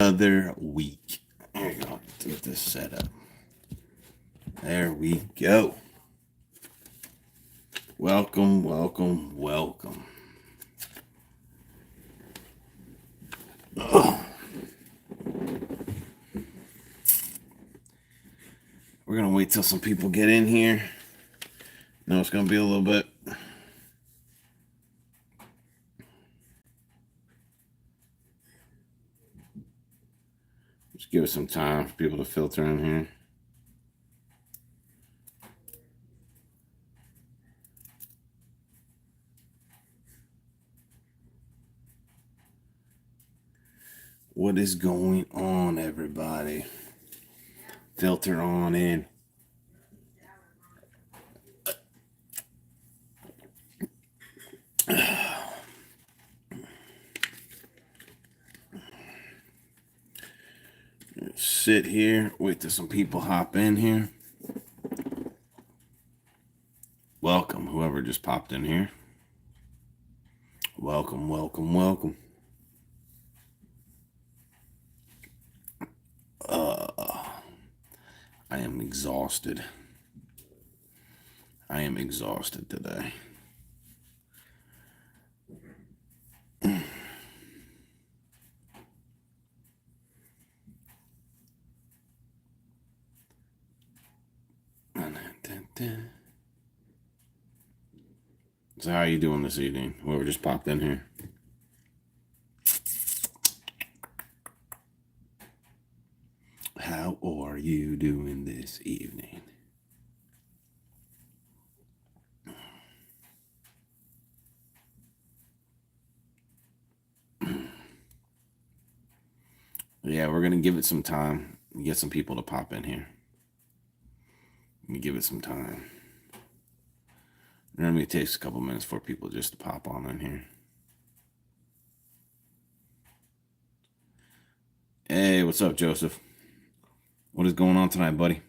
another week. There you go. Get this set up. There we go. Welcome, welcome, welcome. We're going to wait till some people get in here. No, it's going to be a little bit. Just give it some time for people to filter in here. What is going on, everybody? Filter on in. Sit here, wait till some people hop in here. Welcome, whoever just popped in here. Welcome, welcome, welcome. I am exhausted. I am exhausted today. So how are you doing this evening? Whoever just popped in here. How are you doing this evening? Yeah, we're going to give it some time. Get some people to pop in here. Let me give it some time. Normally it takes a couple minutes for people just to pop on in here. Hey, what's up, Joseph? What is going on tonight, buddy?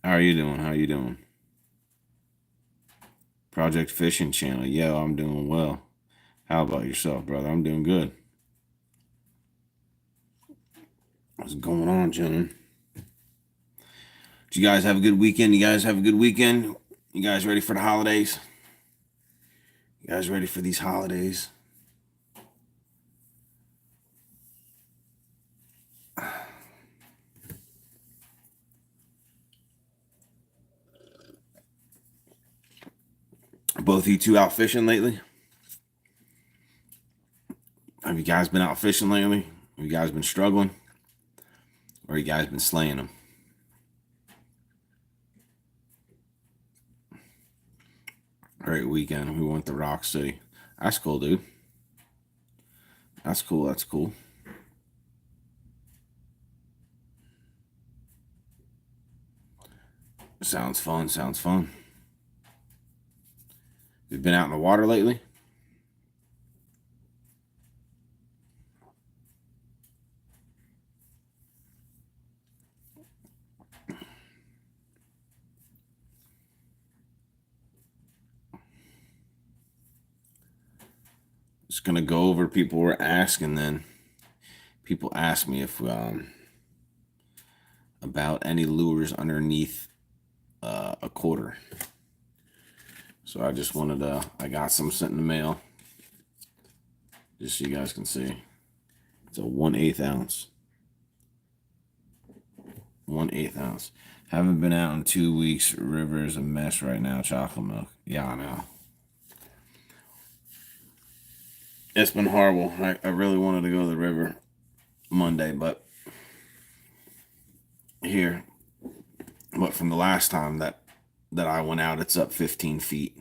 How are you doing? How are you doing? Project Fishing Channel. Yeah, I'm doing well. How about yourself, brother? I'm doing good. What's going on, gentlemen? Did you guys have a good weekend? You guys have a good weekend? You guys ready for the holidays? You guys ready for these holidays? Both of you two out fishing lately? Have you guys been out fishing lately? Have you guys been struggling? Or you guys been slaying them? Great weekend. We went to Rock City. That's cool, dude. That's cool. That's cool. Sounds fun. Sounds fun. You've been out in the water lately? Just gonna go over. People were asking. Then people asked me if about any lures underneath a quarter. So I just wanted to. I got some sent in the mail, just so you guys can see. It's a 1/8 ounce. 1/8 ounce. Haven't been out in 2 weeks. River is a mess right now. Chocolate milk. Yeah, I know. It's been horrible. I really wanted to go to the river Monday, but here. But from the last time that I went out, it's up 15 feet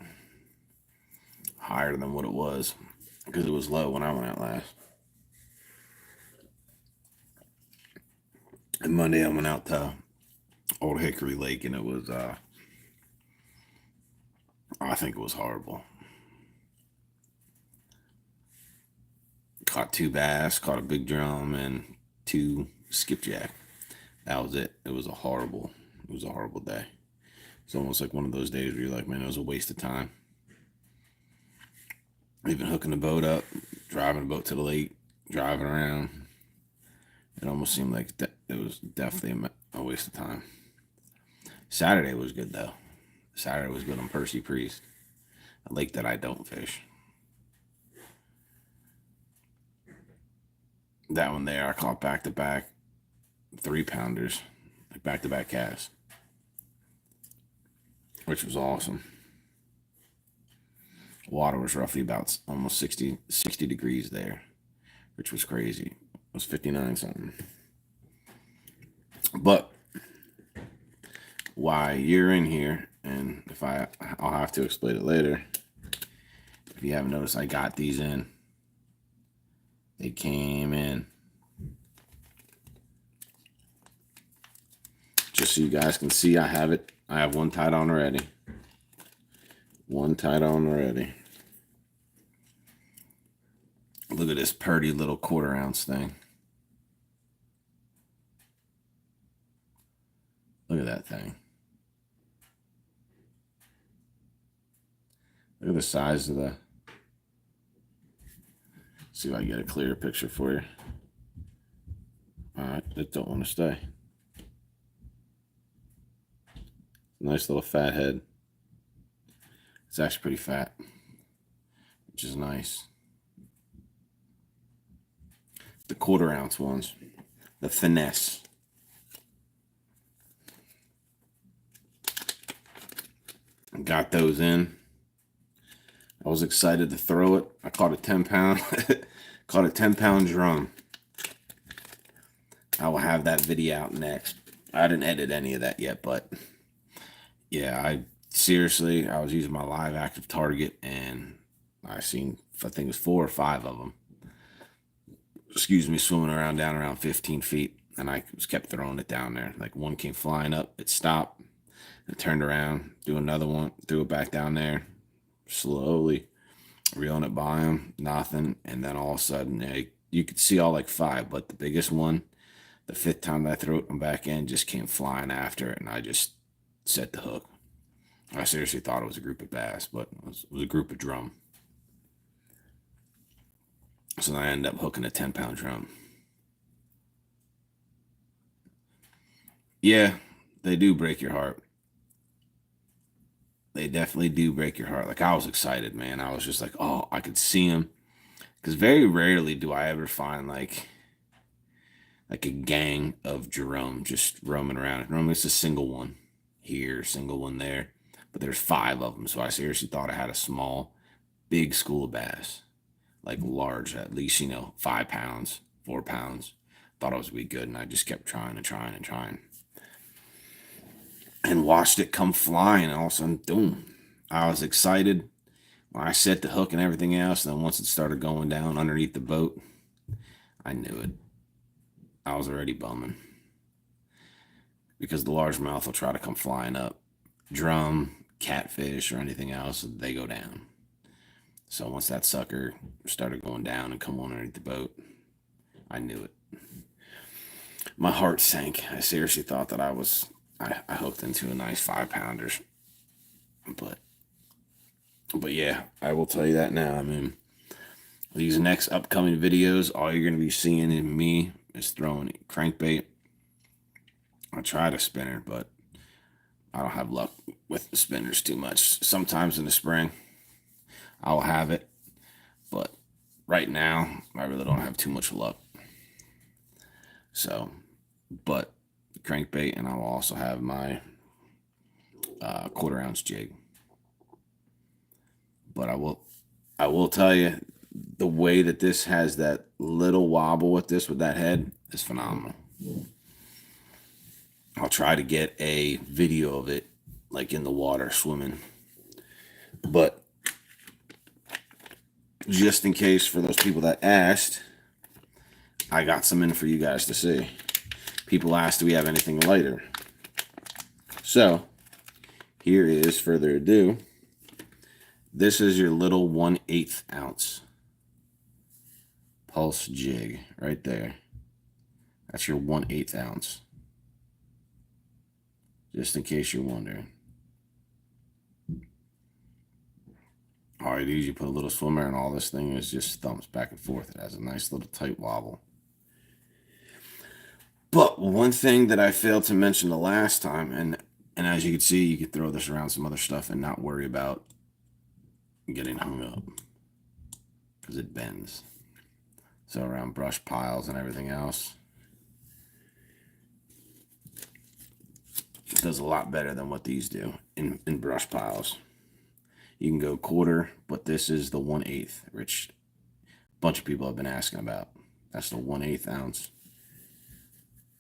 higher than what it was because it was low when I went out last. And Monday I went out to Old Hickory Lake, and it was I think it was horrible. Caught 2 bass, caught a big drum, and 2 skipjack. That was it. It was a horrible day. It's almost like one of those days where you're like, man, it was a waste of time. Even hooking the boat up, driving the boat to the lake, driving around. It almost seemed like it was definitely a waste of time. Saturday was good though. Saturday was good on Percy Priest, a lake that I don't fish. That one there, I caught back to back 3-pounders, like back to back casts, which was awesome. Water was roughly about almost 60 degrees there, which was crazy. It was 59 something. But why you're in here, and I'll have to explain it later. If you haven't noticed, I got these in. They came in. Just so you guys can see, I have it. I have one tied on already. One tied on already. Look at this pretty little 1/4 ounce thing. Look at that thing. Look at the size of the. See if I can get a clearer picture for you. All right, it don't want to stay. Nice little fat head. It's actually pretty fat, which is nice. The 1/4 ounce ones, the finesse. Got those in. I was excited to throw it. I caught a 10-pound, caught a 10-pound drum. I will have that video out next. I didn't edit any of that yet, but yeah, I was using my live active target, and I think it was 4 or 5 of them. Excuse me, swimming around down around 15 feet, and I just kept throwing it down there. Like one came flying up, it stopped, it turned around, do another one, threw it back down there, slowly reeling it by him, nothing, and then all of a sudden, you could see all like 5, but the biggest one, the 5th time that I threw it back in, just came flying after it, and I just set the hook. I seriously thought it was a group of bass, but it was a group of drum. So I ended up hooking a 10-pound drum. Yeah, they do break your heart. They definitely do break your heart. Like, I was excited, man. I was just like, oh, I could see them. Because very rarely do I ever find like a gang of Jerome just roaming around. Normally it's a single one here, single one there. But there's 5 of them. So I seriously thought I had a big school of bass. Like large, at least, 5 pounds, 4 pounds. Thought it was going to be good. And I just kept trying and trying and trying. And watched it come flying. And all of a sudden, boom. I was excited when I set the hook and everything else. And then once it started going down underneath the boat, I knew it. I was already bumming. Because the largemouth will try to come flying up. Drum, catfish, or anything else, they go down. So once that sucker started going down and come on underneath the boat, I knew it. My heart sank. I seriously thought that I hooked into a nice 5-pounders. But yeah, I will tell you that now. I mean, these next upcoming videos, all you're going to be seeing in me is throwing crankbait. I tried a spinner, but I don't have luck with the spinners too much. Sometimes in the spring, I'll have it, but right now, I really don't have too much luck. So, but crankbait, and I'll also have my 1/4 ounce jig. But I will tell you, the way that this has that little wobble with that head is phenomenal. I'll try to get a video of it, like in the water swimming. But just in case, for those people that asked, I got some in for you guys to see. People asked, do we have anything lighter? So, here is, further ado, this is your little 1/8 ounce pulse jig right there. That's your 1/8 ounce. Just in case you're wondering. All you do is you put a little swimmer, and all this thing is just thumps back and forth. It has a nice little tight wobble. But one thing that I failed to mention the last time, and as you can see, you could throw this around some other stuff and not worry about getting hung up because it bends. So around brush piles and everything else, it does a lot better than what these do in brush piles. You can go quarter, but this is the 1/8, which a bunch of people have been asking about. That's the 1/8 ounce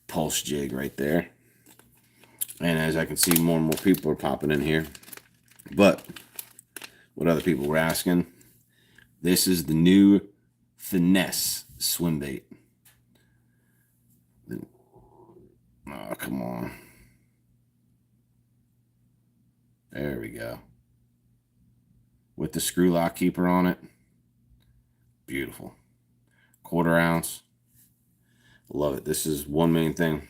pulse jig right there. And as I can see, more and more people are popping in here. But what other people were asking, this is the new Finesse swim bait. Oh, come on. There we go. With the screw lock keeper on it. Beautiful. 1/4 ounce. Love it. This is one main thing.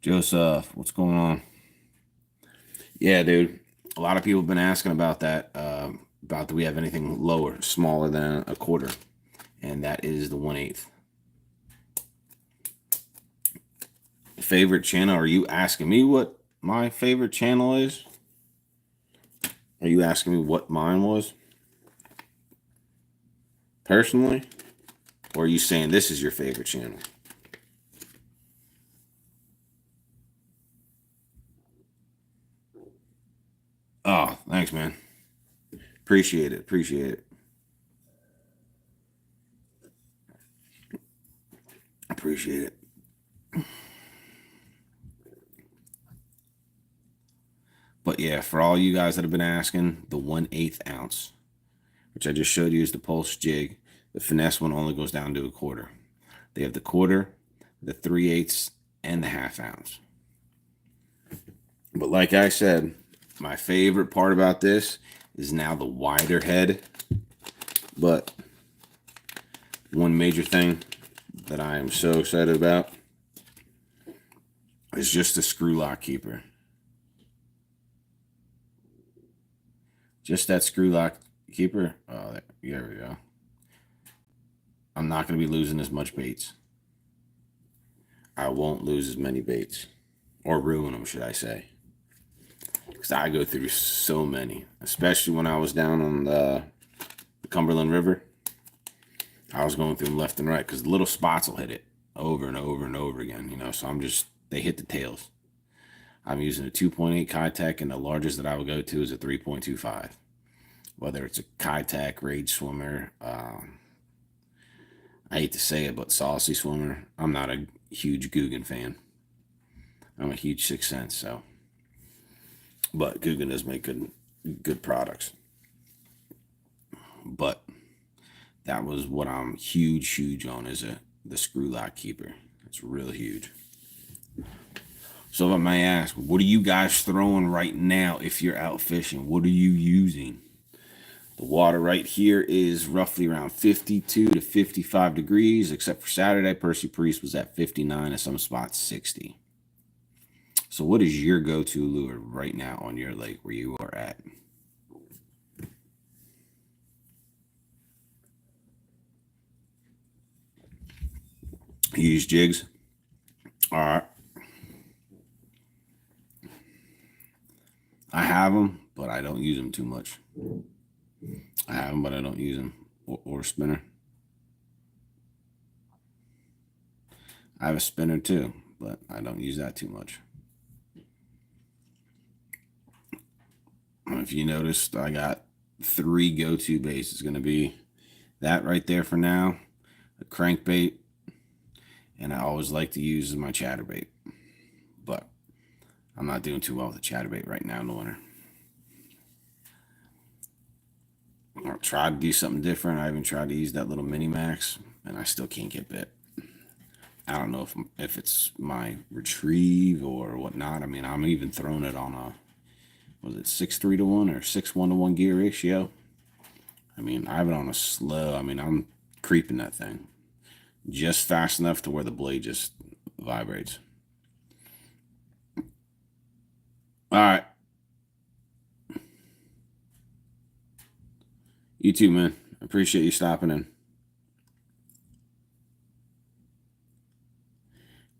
Joseph, what's going on? Yeah, dude. A lot of people have been asking about that. About do we have anything lower, smaller than a 1/4? And that is the 1/8. Favorite channel? Are you asking me what my favorite channel is? Are you asking me what mine was? Personally? Or are you saying this is your favorite channel? Oh, thanks, man. Appreciate it. Appreciate it. Appreciate it. But yeah, for all you guys that have been asking, the 1/8 ounce, which I just showed you is the pulse jig. The Finesse one only goes down to a 1/4. They have the 1/4, the 3/8, and the 1/2 ounce. But like I said, my favorite part about this is now the wider head. But one major thing that I am so excited about is just the screw lock keeper. Just that screw lock keeper. Oh, there we go. I'm not going to be losing as much baits. I won't lose as many baits. Or ruin them, should I say. Because I go through so many. Especially when I was down on the Cumberland River. I was going through them left and right. Because little spots will hit it over and over and over again. You know, so they hit the tails. I'm using a 2.8 Kitech, and the largest that I would go to is a 3.25. Whether it's a Kitech, Rage Swimmer, I hate to say it, but Saucy Swimmer. I'm not a huge Googan fan. I'm a huge 6th Sense, so. But Googan does make good products. But that was what I'm huge on, is the screw lock keeper. It's real huge. So if I may ask, what are you guys throwing right now if you're out fishing? What are you using? The water right here is roughly around 52 to 55 degrees, except for Saturday. Percy Priest was at 59, at some spots 60. So what is your go-to lure right now on your lake where you are at? You use jigs? All right. I have them, but I don't use them too much. I have them, but I don't use them. Or spinner. I have a spinner too, but I don't use that too much. If you noticed, I got 3 go-to baits. It's going to be that right there for now, a crankbait, and I always like to use my chatterbait. But I'm not doing too well with the chatterbait right now in the winter. I'll try to do something different. I even tried to use that little Mini Max, and I still can't get bit. I don't know if it's my retrieve or whatnot. I mean, I'm even throwing it on a, was it 6-3 to 1 or 6-1 to 1 gear ratio? I mean, I have it on a slow. I mean, I'm creeping that thing just fast enough to where the blade just vibrates. All right. You too, man. Appreciate you stopping in.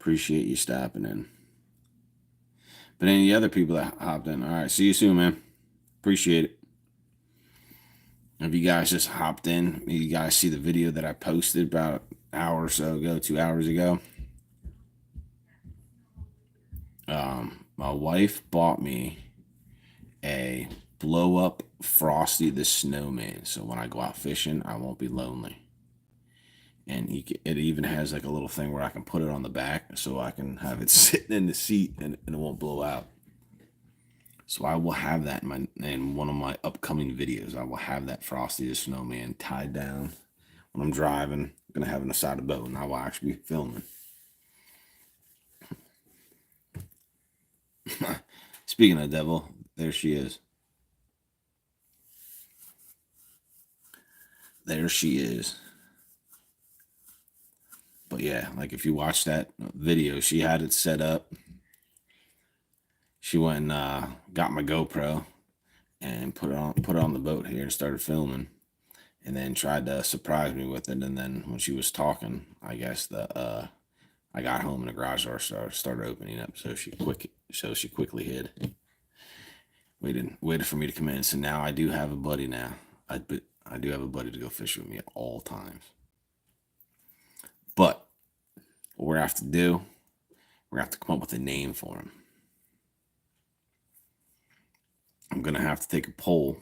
appreciate you stopping in. But any other people that hopped in, all right, see you soon, man. Appreciate it. If you guys just hopped in, you guys see the video that I posted about an hour or so ago, 2 hours ago. My wife bought me a blow up Frosty the Snowman, so when I go out fishing, I won't be lonely. And it even has like a little thing where I can put it on the back, so I can have it sitting in the seat and it won't blow out. So I will have that in one of my upcoming videos. I will have that Frosty the Snowman tied down when I'm driving. I'm gonna have it on the side of the boat, and I will actually be filming. Speaking of devil, there she is. There she is. But yeah, like if you watch that video, she had it set up. She went and got my GoPro and put it on the boat here and started filming, and then tried to surprise me with it. And then when she was talking, I guess I got home and the garage door started opening up, so she quickly hid. Waited for me to come in. So now I do have a buddy now. I do have a buddy to go fish with me at all times. But what we're gonna have to do, we're gonna have to come up with a name for him. I'm gonna have to take a poll,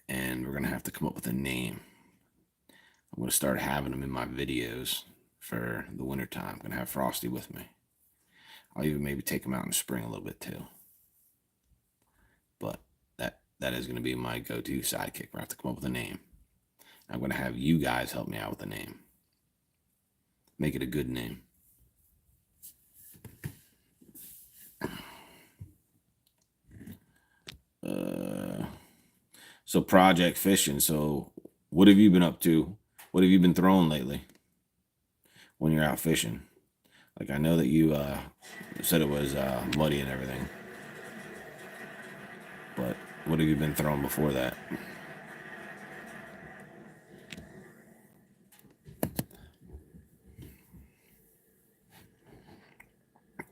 and we're gonna have to come up with a name. I'm gonna start having them in my videos for the winter time. I'm gonna have Frosty with me. I'll even maybe take him out in the spring a little bit too. But that is gonna be my go-to sidekick. We're gonna have to come up with a name. I'm gonna have you guys help me out with a name. Make it a good name. So project fishing. So what have you been up to? What have you been throwing lately when you're out fishing? Like I know that you said it was muddy and everything, but what have you been throwing before that?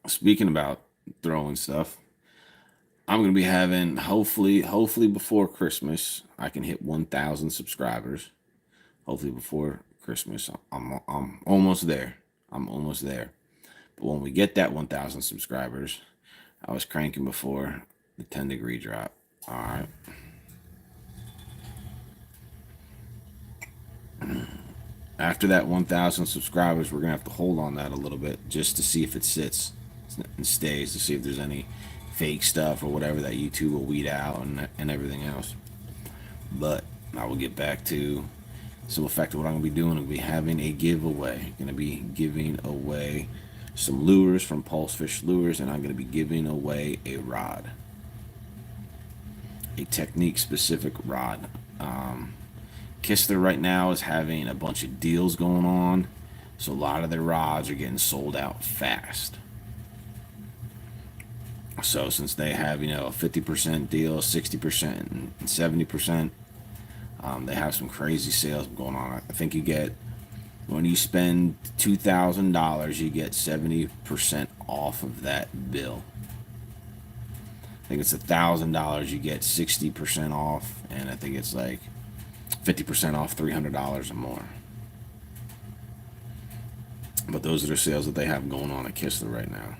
Speaking about throwing stuff, I'm gonna be having hopefully before Christmas I can hit 1,000 subscribers. Hopefully before Christmas, I'm almost there. I'm almost there. But when we get that 1,000 subscribers, I was cranking before the 10-degree drop. All right. After that 1,000 subscribers, we're gonna have to hold on that a little bit just to see if it sits and stays, to see if there's any fake stuff or whatever that YouTube will weed out and everything else. But I will get back to some effect of what I'm gonna be doing. I'll be having a giveaway. Gonna be giving away some lures from Pulse Fish Lures, and I'm gonna be giving away a rod, a technique specific rod. Kistler right now is having a bunch of deals going on, so a lot of their rods are getting sold out fast. So since they have, a 50% deal, 60% and 70%, they have some crazy sales going on. I think you get, when you spend $2,000, you get 70% off of that bill. I think it's $1,000, you get 60% off, and I think it's like 50% off $300 or more. But those are the sales that they have going on at Kistler right now.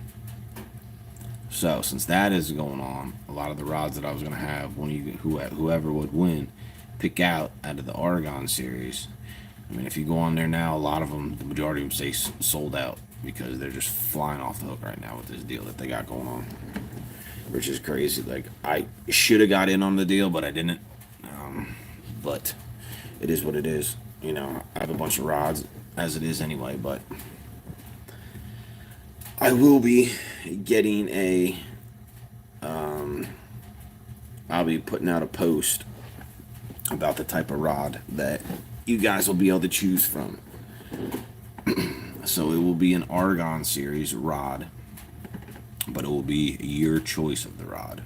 So since that is going on, a lot of the rods that I was going to have, whoever would win, pick out of the Oregon series. I mean, if you go on there now, a lot of them, the majority of them say sold out, because they're just flying off the hook right now with this deal that they got going on, which is crazy. Like, I should have got in on the deal, but I didn't. But it is what it is. I have a bunch of rods as it is anyway, but I will be getting I'll be putting out a post about the type of rod that you guys will be able to choose from. So it will be an Oregon series rod, but it will be your choice of the rod.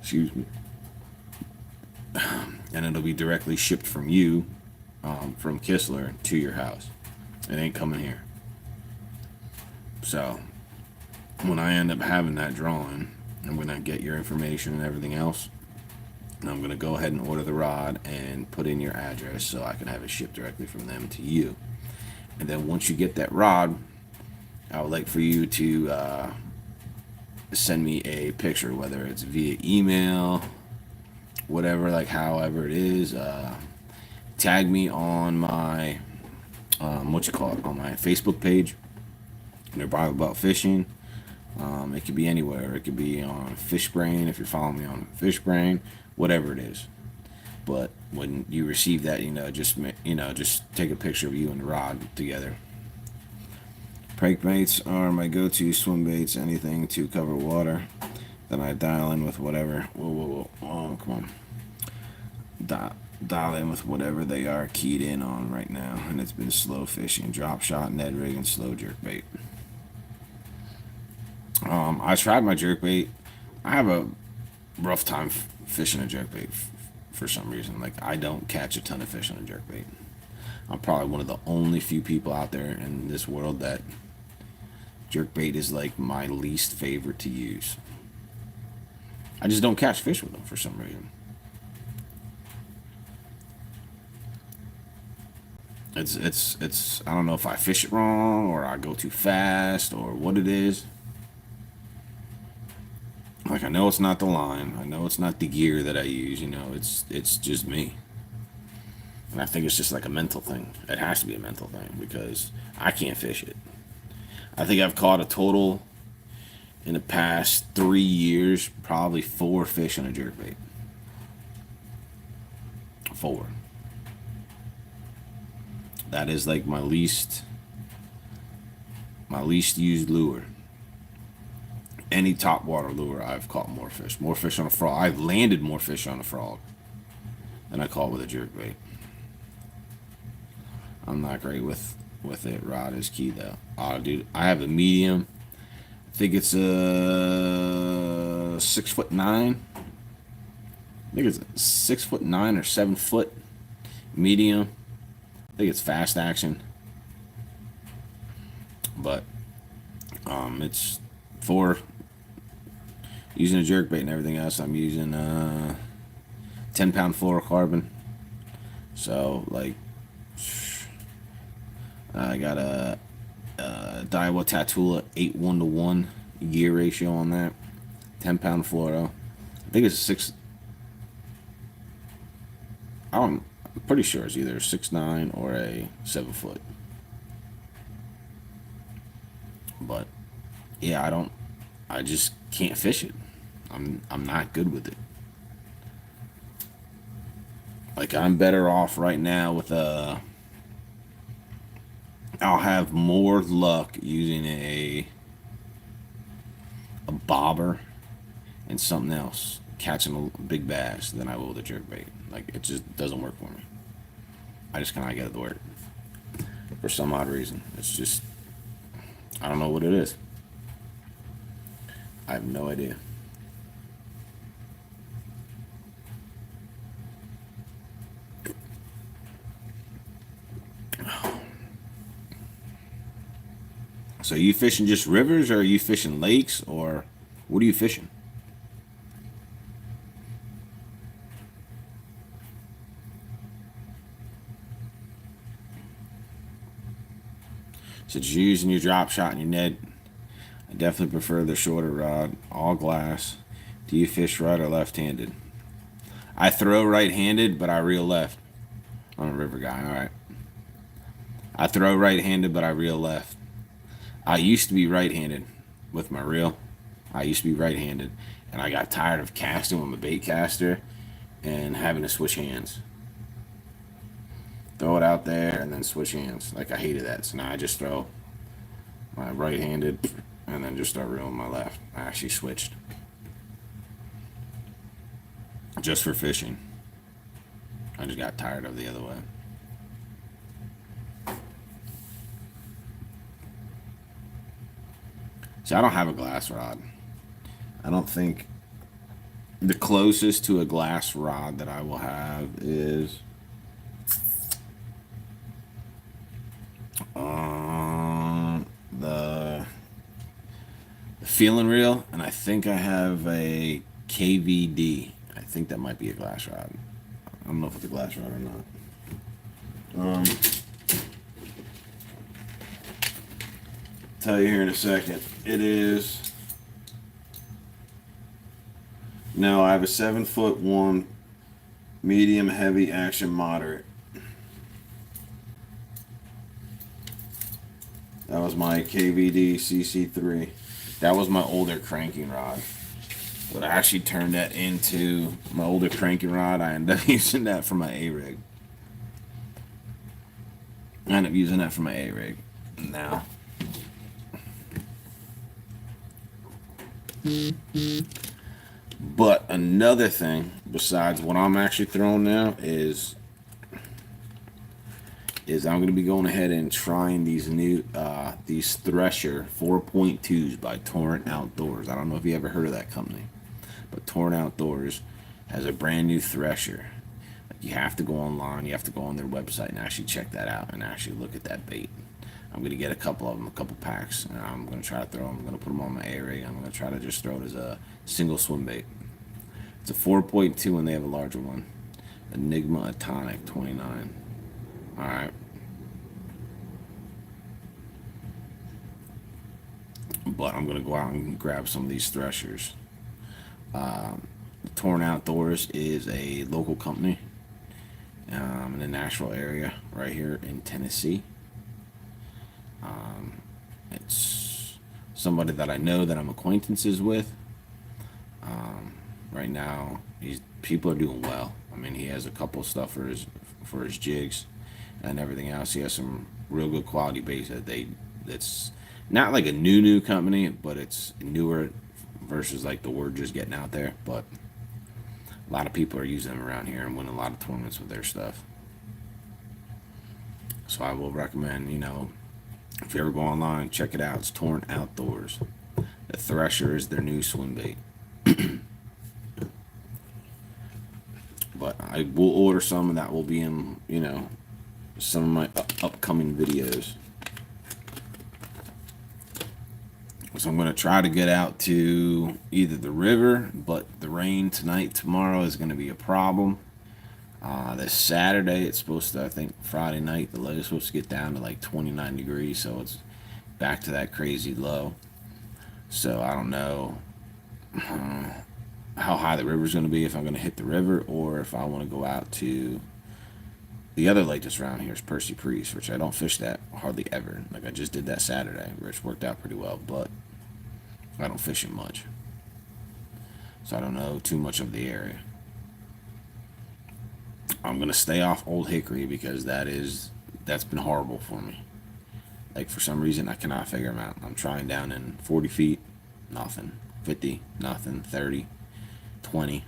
Excuse me. And it'll be directly shipped from you, from Kistler to your house. It ain't coming here. So when I end up having that drawing, I'm going to get your information and everything else. And I'm going to go ahead and order the rod and put in your address so I can have it shipped directly from them to you. And then once you get that rod, I would like for you to send me a picture, whether it's via email, whatever, like however it is. Tag me on my on my Facebook page. They're probably about fishing. It could be anywhere. It could be on Fishbrain if you're following me on Fishbrain, whatever it is. But when you receive that, just take a picture of you and the rod together. Prank baits are my go-to swim baits. Anything to cover water. Then I dial in with whatever. Whoa! Oh, come on. Dial in with whatever they are keyed in on right now, and it's been slow fishing, drop shot, Ned rig, and slow jerk bait. I tried my jerk bait. I have a rough time fishing a jerk bait for some reason. Like, I don't catch a ton of fish on a jerk bait. I'm probably one of the only few people out there in this world that jerk bait is like my least favorite to use. I just don't catch fish with them for some reason. It's I don't know if I fish it wrong or I go too fast or what it is. Like, I know it's not the line. I know it's not the gear that I use. It's just me. And I think it's just like a mental thing. It has to be a mental thing because I can't fish it. I think I've caught a total in the past 3 years, probably 4 fish on a jerkbait. 4. That is like my least used lure. Any top water lure, I've caught more fish. More fish on a frog. I've landed more fish on a frog than I caught with a jerkbait. I'm not great with it. Rod is key though. Dude, I have a medium. I think it's a 6'9". I think it's 6'9" or 7 foot medium. I think it's fast action, but it's for using a jerkbait and everything else. I'm using 10-pound fluorocarbon. So like, I got a Daiwa Tatula 8:1 gear ratio on that. 10-pound fluoro. I think it's 6. I'm pretty sure it's either 6'9" or a 7 foot. But yeah, I just can't fish it. I'm not good with it. Like, I'm better off right now with I'll have more luck using a bobber and something else catching a big bass than I will with a jerkbait. Like, it just doesn't work for me. I just cannot get it to work for some odd reason. It's just, I don't know what it is. I have no idea. So are you fishing just rivers, or are you fishing lakes, or what are you fishing? So just using your drop shot and your Ned. I definitely prefer the shorter rod, all glass. Do you fish right or left-handed? I throw right-handed, but I reel left. I'm a river guy, all right. I throw right-handed, but I reel left. I used to be right-handed with my reel. I used to be right-handed, and I got tired of casting with my bait caster and having to switch hands. Throw it out there and then switch hands. Like, I hated that. So now I just throw my right-handed and then just start reeling my left. I actually switched just for fishing. I just got tired of the other way. So I don't have a glass rod. I don't think the closest to a glass rod that I will have is the feeling reel, and I think I have a KVD. I think that might be a glass rod. I don't know if it's a glass rod or not. Tell you here in a second. It is. No, I have a 7'1", medium, heavy, action, moderate. That was my KVD CC3. That was my older cranking rod. But I actually turned that into my older cranking rod. I ended up using that for my A-rig. Now. But another thing besides what I'm actually throwing now is I'm going to be going ahead and trying these new these Thresher 4.2s by Torrent Outdoors. I don't know if you ever heard of that company, but Torrent Outdoors has a brand new Thresher. Like, you have to go online, you have to go on their website and actually check that out and actually look at that bait. I'm going to get a couple of them, a couple packs, and I'm going to try to throw them. I'm going to put them on my A-rig. I'm going to try to just throw it as a single swim bait. It's a 4.2 and they have a larger one. Enigma Atomic 29. Alright. But I'm going to go out and grab some of these Threshers. Torrent Outdoors is a local company in the Nashville area right here in Tennessee. It's somebody that I know that I'm acquaintances with. Right now, people are doing well. I mean, he has a couple stuff for his jigs and everything else. He has some real good quality baits that's not like a new company, but it's newer versus like the word just getting out there. But a lot of people are using them around here and winning a lot of tournaments with their stuff. So I will recommend, if you ever go online, check it out. It's Torrent Outdoors. The Thresher is their new swim bait. But I will order some, and that will be in, some of my upcoming videos. So I'm going to try to get out to either the river, but the rain tonight, tomorrow is going to be a problem. This Saturday, it's supposed to, I think Friday night, the low is supposed to get down to like 29 degrees, so it's back to that crazy low. So I don't know how high the river is going to be, if I'm going to hit the river, or if I want to go out to the other lake that's around here is Percy Priest, which I don't fish that hardly ever. Like, I just did that Saturday, which worked out pretty well, but I don't fish it much. So I don't know too much of the area. I'm going to stay off Old Hickory because that's been horrible for me. Like, for some reason, I cannot figure them out. I'm trying down in 40 feet, nothing. 50, nothing. 30, 20.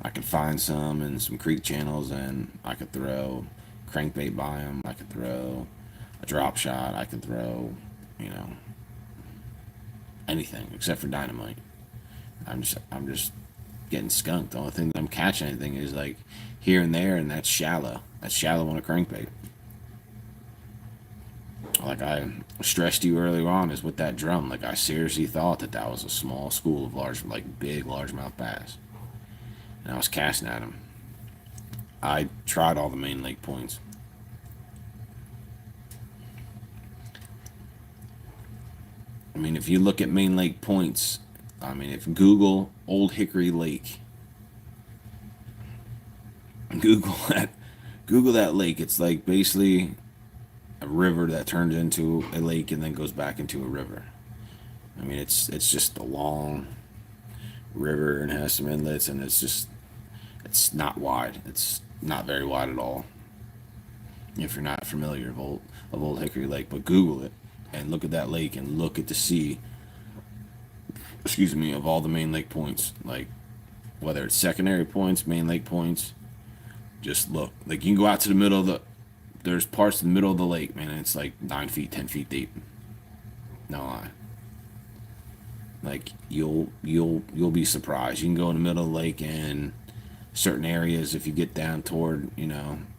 I can find some in some creek channels, and I could throw crankbait by them. I could throw a drop shot. I could throw, anything except for dynamite. I'm just getting skunked. The only thing that I'm catching anything is like here and there, and that's shallow. That's shallow on a crankbait. Like I stressed you earlier on, is with that drum. Like, I seriously thought that was a small school of big largemouth bass, and I was casting at them. I tried all the main lake points. I mean, if you look at main lake points, if Google Old Hickory Lake, Google that lake, it's like basically a river that turns into a lake and then goes back into a river. I mean, it's just a long river and has some inlets, and it's not wide. It's not very wide at all. If you're not familiar of Old Hickory Lake, but Google it and look at that lake and look at the sea. Of all the main lake points, like whether it's secondary points, main lake points, just look. Like, you can go out to the middle of there's parts in the middle of the lake, man, and it's like 9 feet, 10 feet deep. No lie. Like, you'll be surprised. You can go in the middle of the lake, and certain areas, if you get down toward,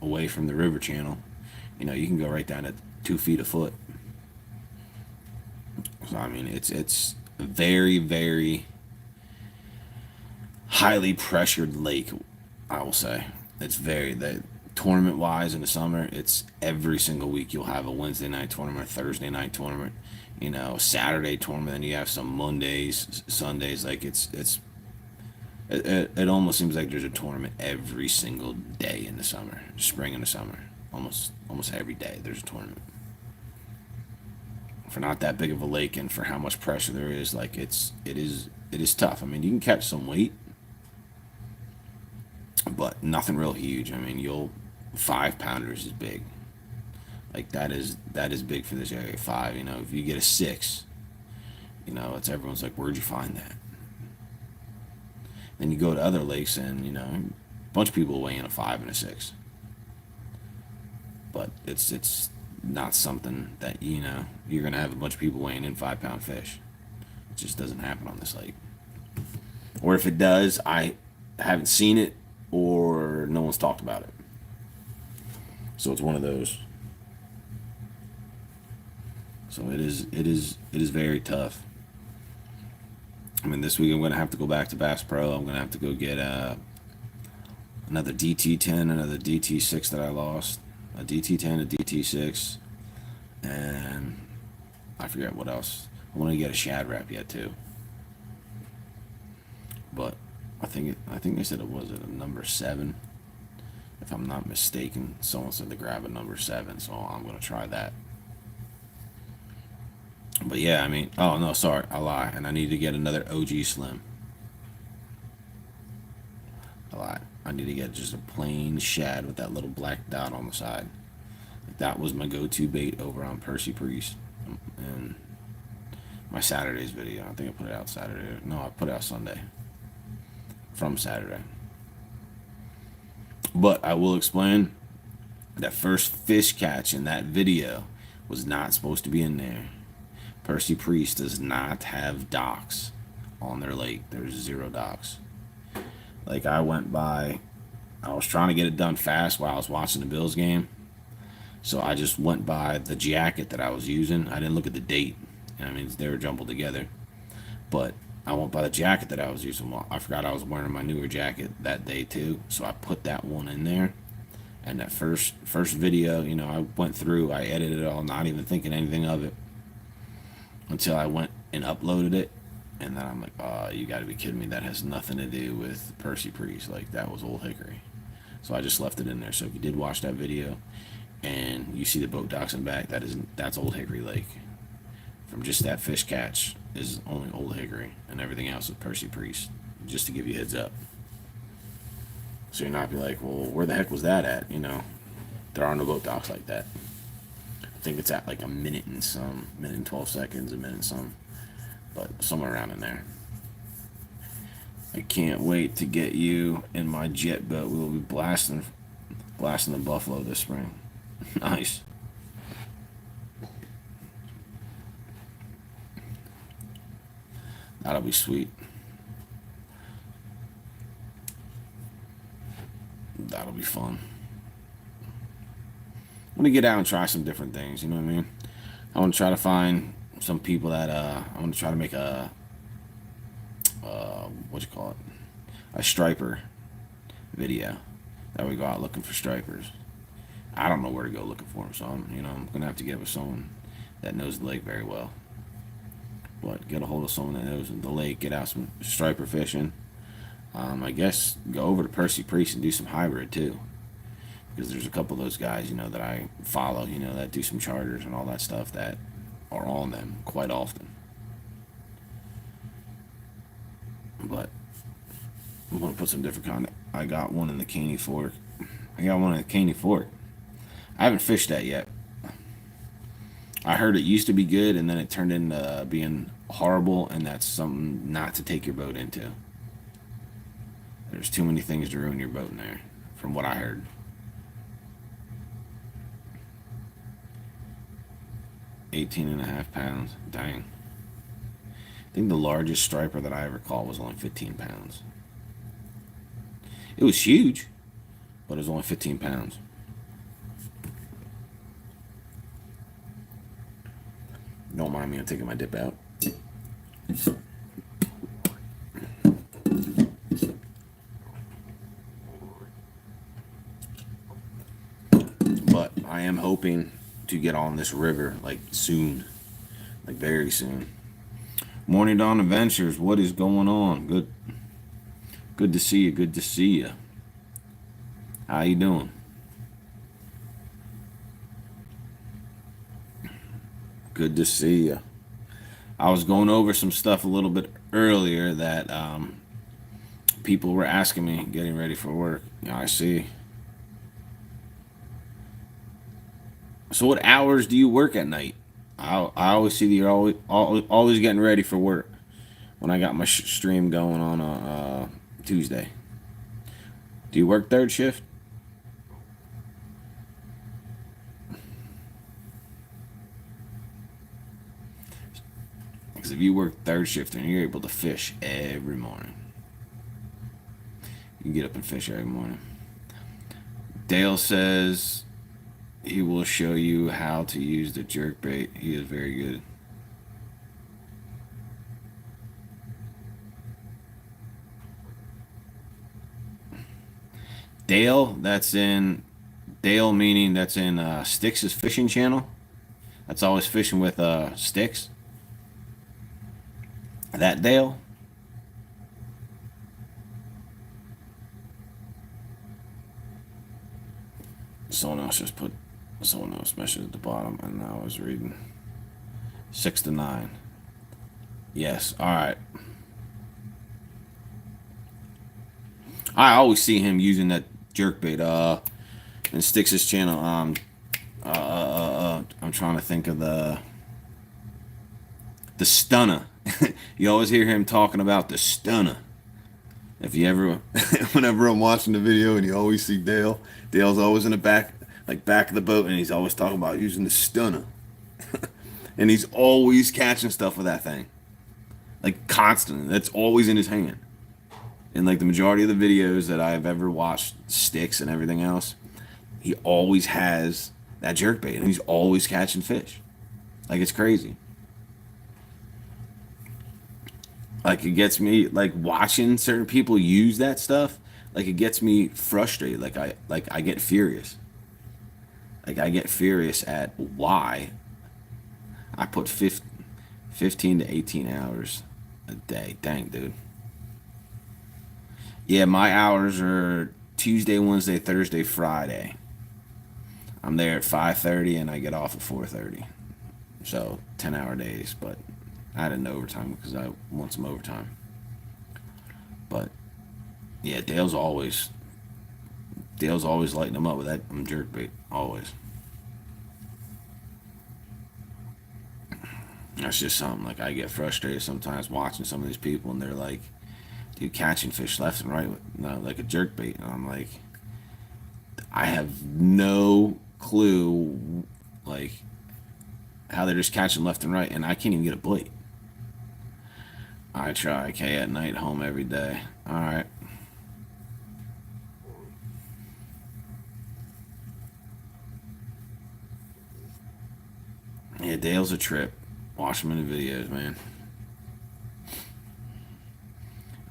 away from the river channel, you can go right down at 2 feet a foot. So I mean, it's very, very highly pressured lake, I will say. It's very, that tournament wise in the summer, it's every single week you'll have a Wednesday night tournament, Thursday night tournament, you know, Saturday tournament, and you have some Mondays, Sundays. Like it almost seems like there's a tournament every single day in the summer, spring and the summer. Almost every day there's a tournament. For not that big of a lake and for how much pressure there is, like it is tough. I mean, you can catch some weight, but nothing real huge. I mean, 5 pounders is big. Like that is big for this area. Five, you know, if you get a 6, you know, it's everyone's like, where'd you find that? Then you go to other lakes and, you know, a bunch of people weigh in a 5 and a 6. But it's not something that, you know, you're gonna have a bunch of people weighing in 5-pound fish. It just doesn't happen on this lake. Or if it does, I haven't seen it or no one's talked about it. So it's one of those. So it is very tough. I mean, this week I'm gonna have to go back to Bass Pro. I'm gonna have to go get another DT10, another DT6 that I lost, a DT10, a DT6, and I forget what else. I want to get a Shad Rap yet too. But I think they said it was a number 7, if I'm not mistaken. Someone said to grab a number 7, so I'm gonna try that. But yeah, I mean, oh no, sorry, I lie. And I need to get another OG Slim. I lied. I need to get just a plain shad with that little black dot on the side. That was my go-to bait over on Percy Priest. And my Saturday's video. I think I put it out Saturday. No, I put it out Sunday. From Saturday. But I will explain that first fish catch in that video was not supposed to be in there. Percy Priest does not have docks on their lake. There's 0 docks. Like I was trying to get it done fast while I was watching the Bills game. So I just went by the jacket that I was using. I didn't look at the date. I mean, they were jumbled together. But I went by the jacket that I was using. Well, I forgot I was wearing my newer jacket that day too. So I put that one in there. And that first video, you know, I went through, I edited it all, not even thinking anything of it. Until I went and uploaded it, and then I'm like, oh, you gotta be kidding me. That has nothing to do with Percy Priest. Like, that was Old Hickory. So I just left it in there. So if you did watch that video and you see the boat docks in back, that's Old Hickory Lake. From just that fish catch is only Old Hickory, and everything else is Percy Priest. Just to give you a heads up. So you're not be like, well, where the heck was that at? You know, there are no boat docks like that. I think it's at like a minute and 12 seconds, a minute and some, but somewhere around in there. I can't wait to get you in my jet boat. We will be blasting the Buffalo this spring. Nice. That'll be sweet. That'll be fun. I want to get out and try some different things, you know what I mean? I want to try to find some people that I want to try to make a what you call it, a striper video that we go out looking for stripers. I don't know where to go looking for them, so I'm gonna have to get with someone that knows the lake very well. But get a hold of someone that knows the lake, get out some striper fishing. I guess go over to Percy Priest and do some hybrid too. Because there's a couple of those guys, you know, that I follow, you know, that do some charters and all that stuff that are on them quite often. But I'm going to put some different content. I got one in the Caney Fork. I haven't fished that yet. I heard it used to be good, and then it turned into being horrible, and that's something not to take your boat into. There's too many things to ruin your boat in there, from what I heard. 18.5 pounds. Dang. I think the largest striper that I ever caught was only 15 pounds. It was huge, but it was only 15 pounds. Don't mind me, I'm taking my dip out. but I am hoping to get on this river like soon, like very soon. Morning Dawn Adventures, what is going on? Good to see you. Good to see you. How you doing? Good to see you. I was going over some stuff a little bit earlier that people were asking me, getting ready for work. Yeah, I see. So, what hours do you work at night? I always see that you're always getting ready for work when I got my stream going on Tuesday. Do you work third shift? Because if you work third shift, then you're able to fish every morning. You can get up and fish every morning. Dale says he will show you how to use the jerk bait. He is very good. Dale, Dale meaning that's in Styx's fishing channel. That's always fishing with Styx. That Dale. Someone else messaged at the bottom, and I was reading 6 to 9. Yes, all right. I always see him using that jerkbait in Styx's channel. I'm trying to think of the stunner. You always hear him talking about the stunner. If you ever, whenever I'm watching the video and you always see Dale's always in the back of the boat, and he's always talking about using the stunner. And he's always catching stuff with that thing. Like constantly. That's always in his hand. And like the majority of the videos that I've ever watched, Styx and everything else, he always has that jerkbait, and he's always catching fish. Like, it's crazy. Like, it gets me, like, watching certain people use that stuff, like, it gets me frustrated. I get furious. Like, I get furious at why I put 15 to 18 hours a day. Dang, dude. Yeah, my hours are Tuesday, Wednesday, Thursday, Friday. I'm there at 5:30 and I get off at 4:30. So 10-hour days, but I had an overtime because I want some overtime. But yeah, Dale's always lighting them up with that jerkbait. Always. That's just something, like, I get frustrated sometimes watching some of these people, and they're like, dude, catching fish left and right with like a jerkbait, and I'm like, I have no clue, like, how they're just catching left and right, and I can't even get a bite. I try. Okay, at night, home every day. All right. Yeah, Dale's a trip. Watch him in the videos, man.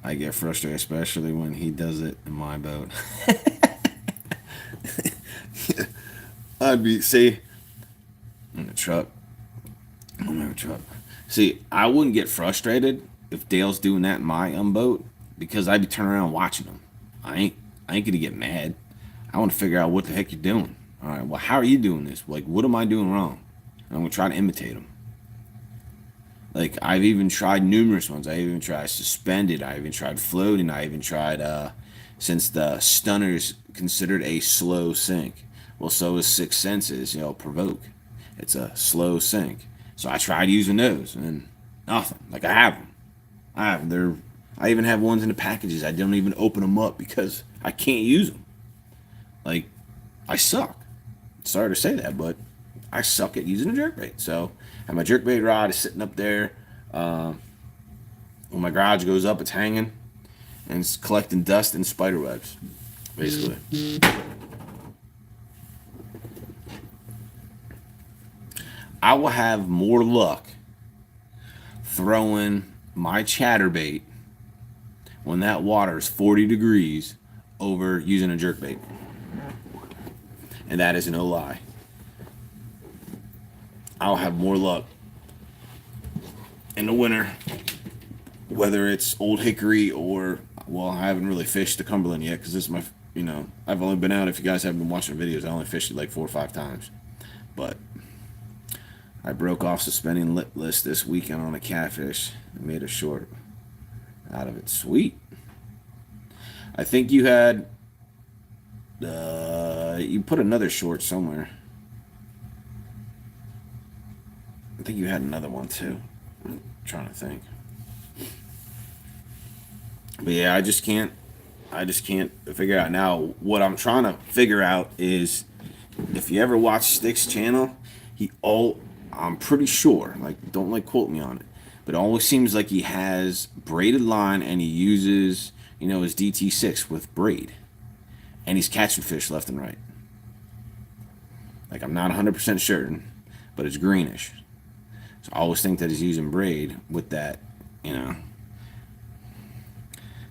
I get frustrated, especially when he does it in my boat. See, in the truck. See, I wouldn't get frustrated if Dale's doing that in my boat, because I'd be turning around watching him. I ain't gonna get mad. I want to figure out what the heck you're doing. All right, well, how are you doing this? Like, what am I doing wrong? And I'm gonna try to imitate him. Like, I've even tried numerous ones. I even tried suspended. I even tried floating. I even tried, since the stunner is considered a slow sink. Well, so is Six Senses, Provoke. It's a slow sink. So I tried using those, and nothing. Like, I have them. I even have ones in the packages. I don't even open them up because I can't use them. Like, I suck. Sorry to say that, but I suck at using a jerkbait. So, and my jerkbait rod is sitting up there. When my garage goes up, it's hanging, and it's collecting dust and spider webs, basically. I will have more luck throwing my chatterbait when that water is 40 degrees over using a jerkbait. And that is no lie. I'll have more luck in the winter, whether it's Old Hickory or, well, I haven't really fished the Cumberland yet because this is my, I've only been out, if you guys haven't been watching videos, I only fished it like 4 or 5 times. But I broke off suspending lipless this weekend on a catfish and made a short out of it. Sweet. I think you had, you put another short somewhere. I think you had another one too. I'm trying to think. But yeah, I just can't figure out now. What I'm trying to figure out is, if you ever watch Stick's channel, I'm pretty sure, like, don't like quote me on it, but it always seems like he has braided line and he uses, his DT6 with braid, and he's catching fish left and right. Like, I'm not 100% certain, but it's greenish. So I always think that he's using braid with that,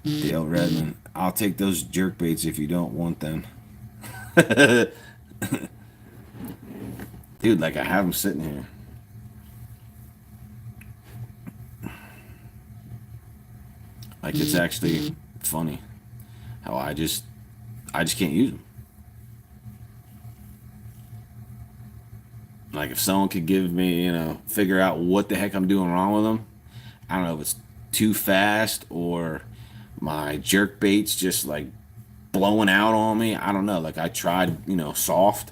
Dale Redmond. I'll take those jerk baits if you don't want them. Dude, like, I have them sitting here. Like, it's actually funny how I just can't use them. Like, if someone could give me, figure out what the heck I'm doing wrong with them. I don't know if it's too fast or my jerk bait's just like blowing out on me. I don't know. Like, I tried, soft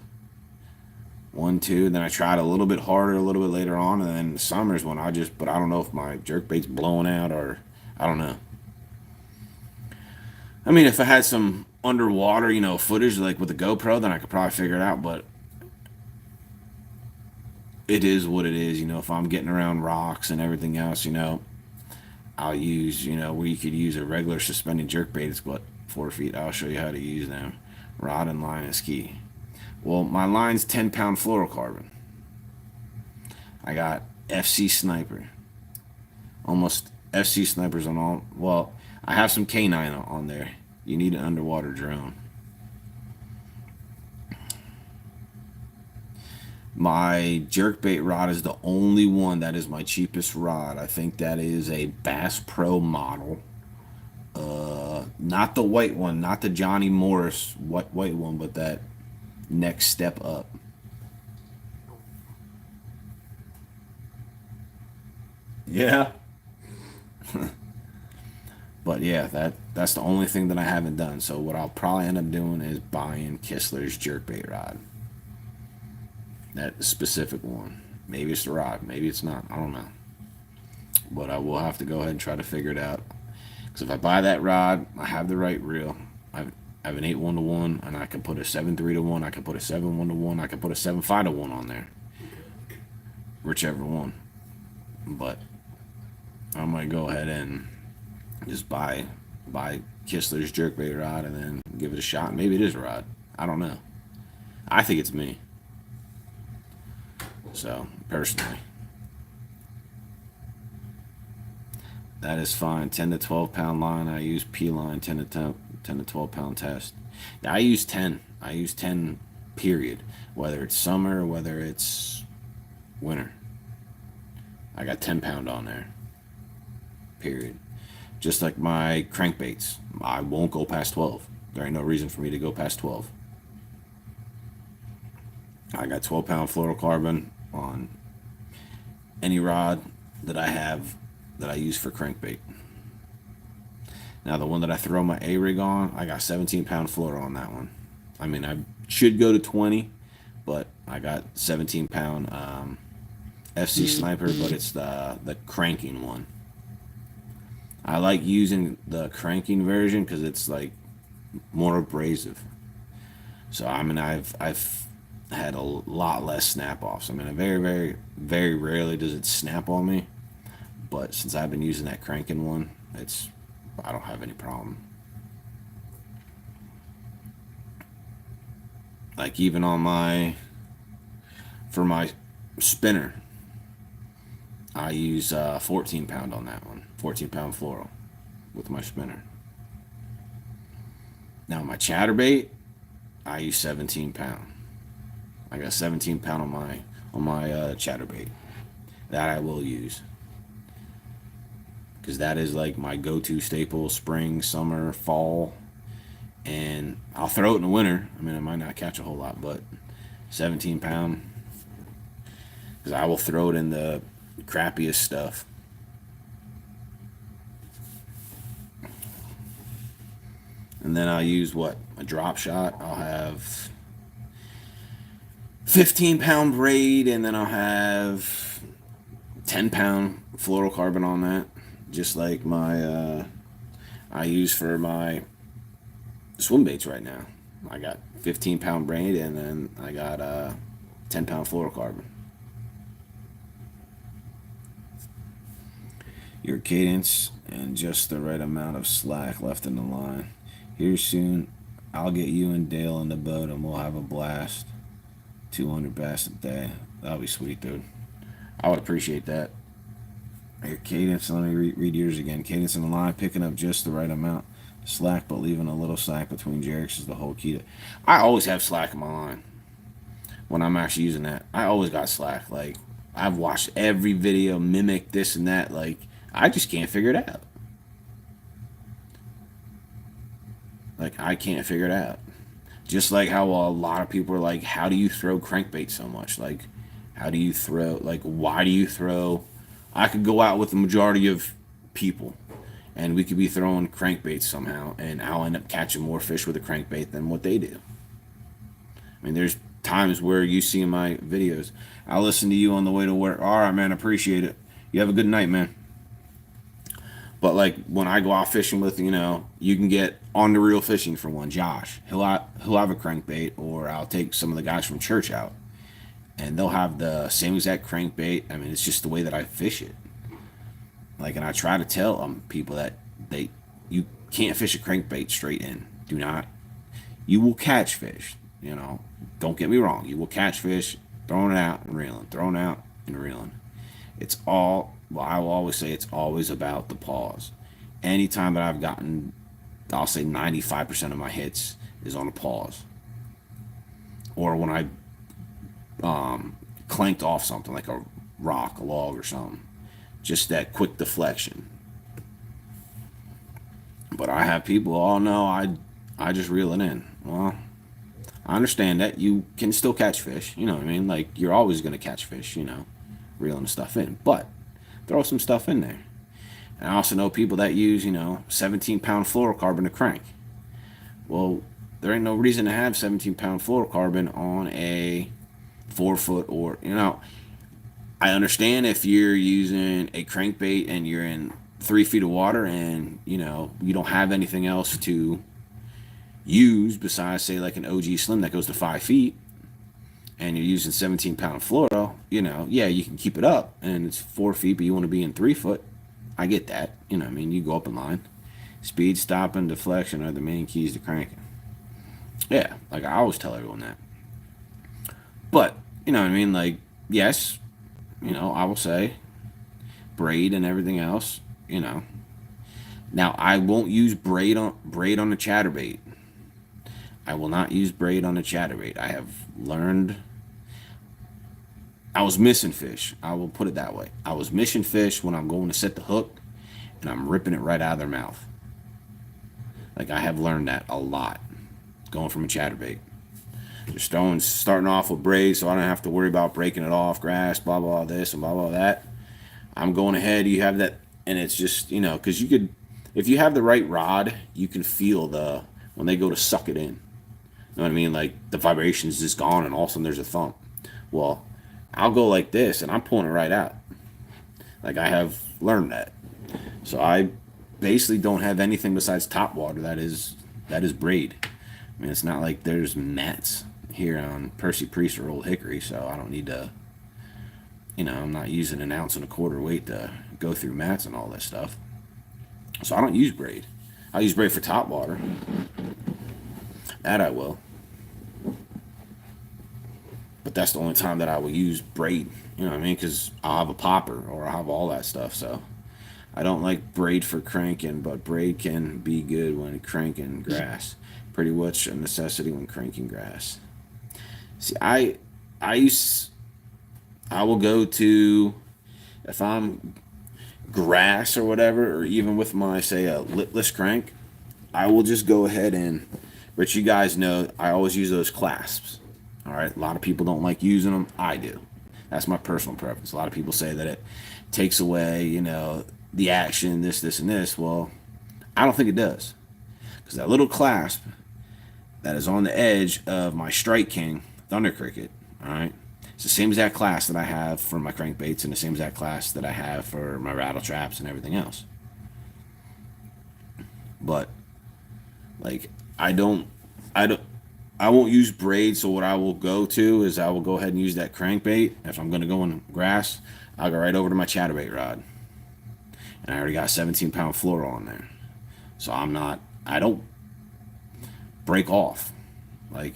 1, 2, then I tried a little bit harder a little bit later on, and then the summer's when but I don't know if my jerk bait's blowing out or I don't know. I mean, if I had some underwater, footage like with a GoPro, then I could probably figure it out, but it is what it is. If I'm getting around rocks and everything else, I'll use, where you could use a regular suspended jerkbait. It's what, 4 feet. I'll show you how to use them. Rod and line is key. Well, my line's 10-pound fluorocarbon. I got FC Sniper. Almost FC Snipers on all. Well, I have some K9 on there. You need an underwater drone. My jerkbait rod is the only one that is my cheapest rod. I think that is a Bass Pro model. Not the white one, not the Johnny Morris white one, but that next step up. Yeah. But yeah, that's the only thing that I haven't done. So what I'll probably end up doing is buying Kistler's jerkbait rod. That specific one. Maybe it's the rod, maybe it's not. I don't know. But I will have to go ahead and try to figure it out. Because if I buy that rod, I have the right reel. I have an 8-1-1, and I can put a 7-3-1. I can put a 7-1-1. I can put a 7-5-1 on there. Whichever one. But I might go ahead and just buy Kistler's jerkbait rod and then give it a shot. Maybe it is a rod. I don't know. I think it's me. So, personally, that is fine. 10 to 12 pound line. I use P-line 10 to 12 pound test. Now, I use 10. I use 10, period. Whether it's summer, whether it's winter. I got 10 pound on there. Period. Just like my crankbaits. I won't go past 12. There ain't no reason for me to go past 12. I got 12 pound fluorocarbon on any rod that I have that I use for crankbait. Now the one that I throw my A-rig on, I got 17 pound fluoro on that one. I mean, I should go to 20, but I got 17 pound FC Sniper, but it's the cranking one. I like using the cranking version because it's like more abrasive. So I mean, I've had a lot less snap offs. I mean, very, very, very rarely does it snap on me. But since I've been using that cranking one, I don't have any problem. Like even on for my spinner, I use 14 pound on that one. 14 pound fluoro with my spinner. Now my chatterbait, I use 17 pound. I got 17 pound on my chatterbait that I will use, because that is like my go-to staple spring, summer, fall, and I'll throw it in the winter. I mean, I might not catch a whole lot, but 17 pound, because I will throw it in the crappiest stuff. And then I'll use what? A drop shot. I'll have 15-pound braid, and then I'll have 10-pound fluorocarbon on that. Just like my I use for my swim baits right now. I got 15-pound braid, and then I got 10-pound fluorocarbon. Your cadence and just the right amount of slack left in the line. Here soon, I'll get you and Dale in the boat, and we'll have a blast. 200 bass a day. That'll be sweet, dude. I would appreciate that. Your cadence, let me read yours again. Cadence in the line, picking up just the right amount. Slack, but leaving a little slack between jerks is the whole key to. I always have slack in my line when I'm actually using that. I always got slack. Like, I've watched every video, mimic this and that. Like, I just can't figure it out. Like, I can't figure it out. Just like how a lot of people are like, how do you throw crankbait so much? Like, how do you throw, like, why do you throw? I could go out with the majority of people, and we could be throwing crankbaits somehow, and I'll end up catching more fish with a crankbait than what they do. I mean, there's times where you see in my videos, I'll listen to you on the way to work. All right, man, appreciate it. You have a good night, man. But like when I go out fishing with, you can get on the reel fishing for one. Josh, he'll have a crankbait, or I'll take some of the guys from church out, and they'll have the same exact crankbait. I mean, it's just the way that I fish it. Like, and I try to tell people that you can't fish a crankbait straight in. Do not. You will catch fish. Don't get me wrong. You will catch fish, throwing it out and reeling, throwing out and reeling. It's all. Well, I will always say it's always about the pause. Anytime that I've gotten, I'll say 95% of my hits is on a pause. Or when I clanked off something like a rock, a log, or something. Just that quick deflection. But I have people, oh no, I just reel it in. Well, I understand that you can still catch fish. You know what I mean? Like, you're always going to catch fish, reeling stuff in. But throw some stuff in there. And I also know people that use, 17-pound fluorocarbon to crank. Well, there ain't no reason to have 17-pound fluorocarbon on a 4-foot or, I understand if you're using a crankbait and you're in 3 feet of water and, you don't have anything else to use besides, say, like an OG Slim that goes to 5 feet, and you're using 17-pound fluoro, yeah, you can keep it up, and it's 4 feet, but you want to be in 3 foot. I get that. You go up in line. Speed, stopping, deflection are the main keys to cranking. Yeah, like I always tell everyone that. But, like, yes, I will say braid and everything else, Now, I won't use braid on the chatterbait. I will not use braid on the chatterbait. I have learned. I was missing fish. I will put it that way. I was missing fish when I'm going to set the hook, and I'm ripping it right out of their mouth. Like, I have learned that a lot going from a chatterbait. Just starting off with braid, so I don't have to worry about breaking it off, grass, blah, blah, this, and blah, blah, that. I'm going ahead. You have that, and it's just, because you could, if you have the right rod, you can feel when they go to suck it in. You know what I mean? Like, the vibration is just gone, and all of a sudden there's a thump. Well, I'll go like this, and I'm pulling it right out. Like, I have learned that. So I basically don't have anything besides top water that is braid. I mean, it's not like there's mats here on Percy Priest or Old Hickory, so I don't need to, I'm not using 1 1/4 ounce weight to go through mats and all that stuff. So I don't use braid. I use braid for top water. That I will. But that's the only time that I will use braid. You know what I mean? Because I'll have a popper or I'll have all that stuff. So I don't like braid for cranking, but braid can be good when cranking grass. Pretty much a necessity when cranking grass. See, I will go to, if I'm grass or whatever, or even with my, say, a lipless crank, I will just go ahead and, which you guys know, I always use those clasps. All right, a lot of people don't like using them. I do. That's my personal preference. A lot of people say that it takes away, the action, this, and this. Well, I don't think it does, because that little clasp that is on the edge of my Strike King Thunder Cricket, all right, it's the same exact class that I have for my crankbaits and the same exact class that I have for my rattle traps and everything else. But like, I don't, I don't, I won't use braid. So what I will go to is I will go ahead and use that crankbait. If I'm going to go in grass, I'll go right over to my chatterbait rod, and I already got 17-pound fluoro on there. So I don't break off. Like,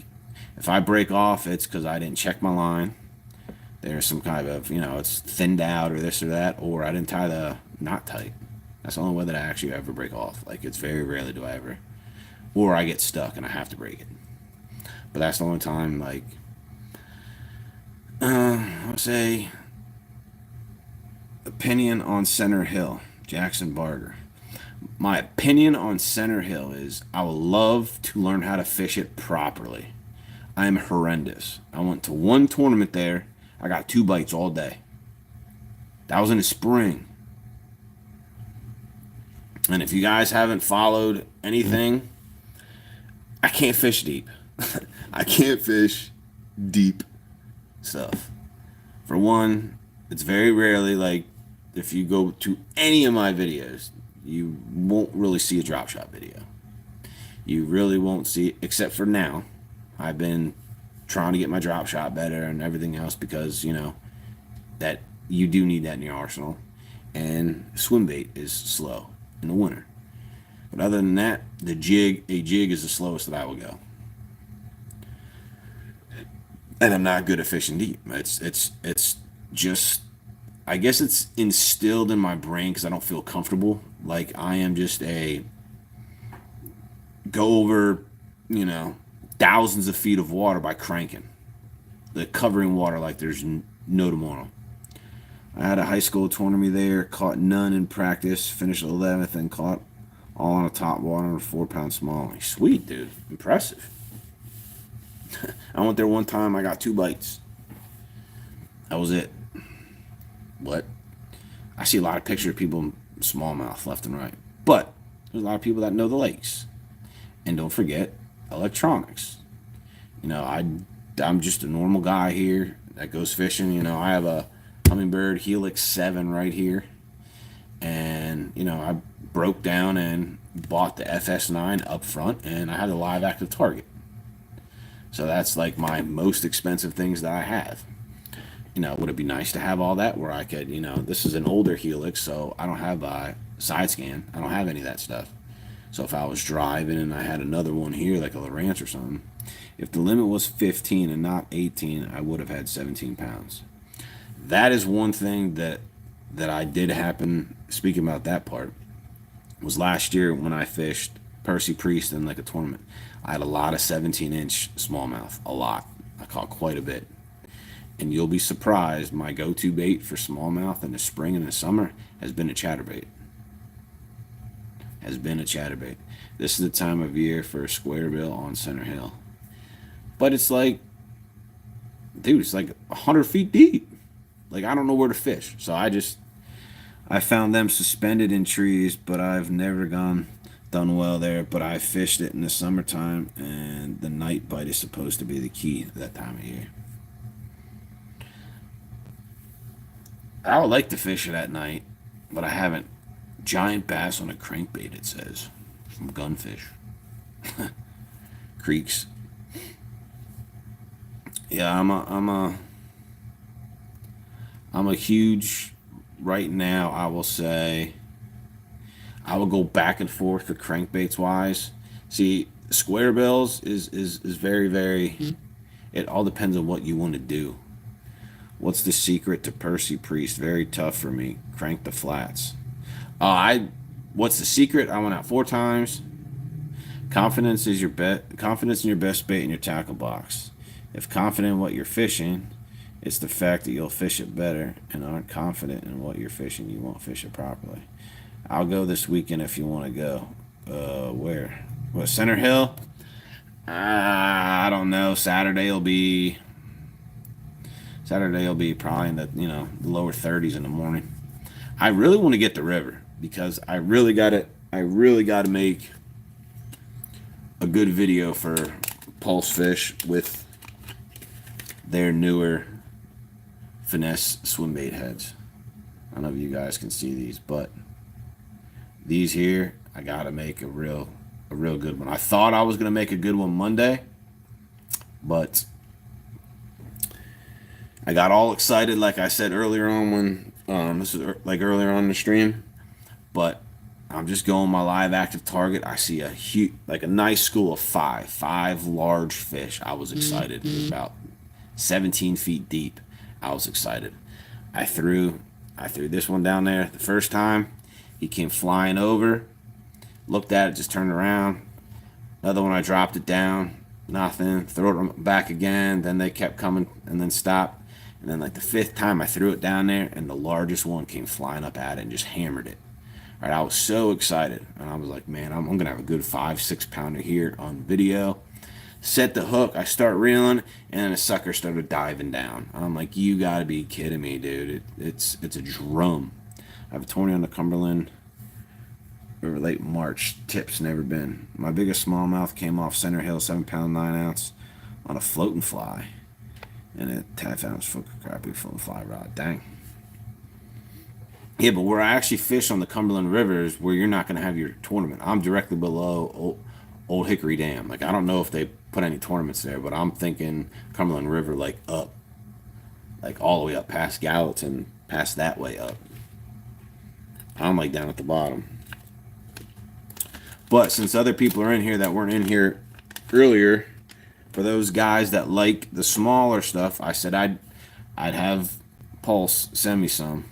if I break off, it's because I didn't check my line. There's some kind of, it's thinned out or this or that, or I didn't tie the knot tight. That's the only way that I actually ever break off. Like, it's very rarely do I ever, or I get stuck and I have to break it. But that's the only time, like, let's say, opinion on Center Hill, Jackson Barger. My opinion on Center Hill is I would love to learn how to fish it properly. I am horrendous. I went to one tournament there. I got 2 bites all day. That was in the spring. And if you guys haven't followed anything, I can't fish deep. I can't fish deep stuff. For one, it's very rarely, like, if you go to any of my videos, you won't really see a drop shot video. You really won't see, except for now. I've been trying to get my drop shot better and everything else because, that you do need that in your arsenal. And swim bait is slow in the winter. But other than that, a jig is the slowest that I will go. And I'm not good at fishing deep. It's just, I guess it's instilled in my brain because I don't feel comfortable. Like, I am just a go over, thousands of feet of water by cranking. The covering water like there's no tomorrow. I had a high school tournament there, caught none in practice, finished 11th, and caught all on a top water on a 4-pound smallie. Sweet, dude. Impressive. I went there one time, I got 2 bites. That was it. What? I see a lot of pictures of people in smallmouth left and right. But there's a lot of people that know the lakes. And don't forget electronics. I'm just a normal guy here that goes fishing. I have a Humminbird Helix 7 right here. And, I broke down and bought the FS9 up front, and I had a live active target. So that's like my most expensive things that I have. Would it be nice to have all that where I could, this is an older Helix, so I don't have a side scan. I don't have any of that stuff. So if I was driving and I had another one here, like a Lowrance or something, if the limit was 15 and not 18, I would have had 17 pounds. That is one thing that I did happen, speaking about that part, was last year when I fished Percy Priest in like a tournament. I had a lot of 17-inch smallmouth, a lot. I caught quite a bit. And you'll be surprised, my go-to bait for smallmouth in the spring and the summer has been a chatterbait. This is the time of year for a square bill on Center Hill. But it's like, dude, it's like 100 feet deep. Like, I don't know where to fish. So I found them suspended in trees, but I've never done well there. But I fished it in the summertime, and the night bite is supposed to be the key that time of year. I would like to fish it at night, but I haven't. Giant bass on a crankbait, it says, from Gunfish. Creeks. Yeah, I'm a huge, right now, I will say, I will go back and forth with crankbaits wise. See, square bills is very, very, it all depends on what you want to do. What's the secret to Percy Priest? Very tough for me. Crank the flats. What's the secret? I went out 4 times. Confidence is your bet. Confidence in your best bait in your tackle box. If confident in what you're fishing, it's the fact that you'll fish it better, and aren't confident in what you're fishing, you won't fish it properly. I'll go this weekend if you want to go. Where? What, Center Hill? I don't know. Saturday will be probably in the the lower 30s in the morning. I really want to get the river because I really got to make a good video for Pulse Fish with their newer finesse swim bait heads. I don't know if you guys can see these, but these here, I gotta make a real good one. I thought I was gonna make a good one Monday, but I got all excited, like I said earlier on when this is like earlier on in the stream. But I'm just going my live active target. I see a huge, like a nice school of five large fish. I was excited. It was about 17 feet deep. I was excited. I threw this one down there the first time. He came flying over, looked at it, just turned around. Another one, I dropped it down, nothing. Throw it back again. Then they kept coming and then stopped. And then like the fifth time I threw it down there, and the largest one came flying up at it and just hammered it. All right, I was so excited, and I was like, man, I'm gonna have a good 5-6 pounder here on video. Set the hook, I start reeling, and then the sucker started diving down. I'm like, you gotta be kidding me, dude. It's a drum. I have a 20 on the Cumberland over late March. Tips never been. My biggest smallmouth came off Center Hill, 7 pound 9 ounce on a floating fly, and a 10 ounce crappie floating fly rod. Dang. Yeah, but where I actually fish on the Cumberland River is where you're not going to have your tournament. I'm directly below Old Hickory Dam. Like, I don't know if they put any tournaments there, but I'm thinking Cumberland River, like up, like all the way up past Gallatin, past that way up. I'm like down at the bottom. But since other people are in here that weren't in here earlier, for those guys that like the smaller stuff, I said I'd have Pulse send me some.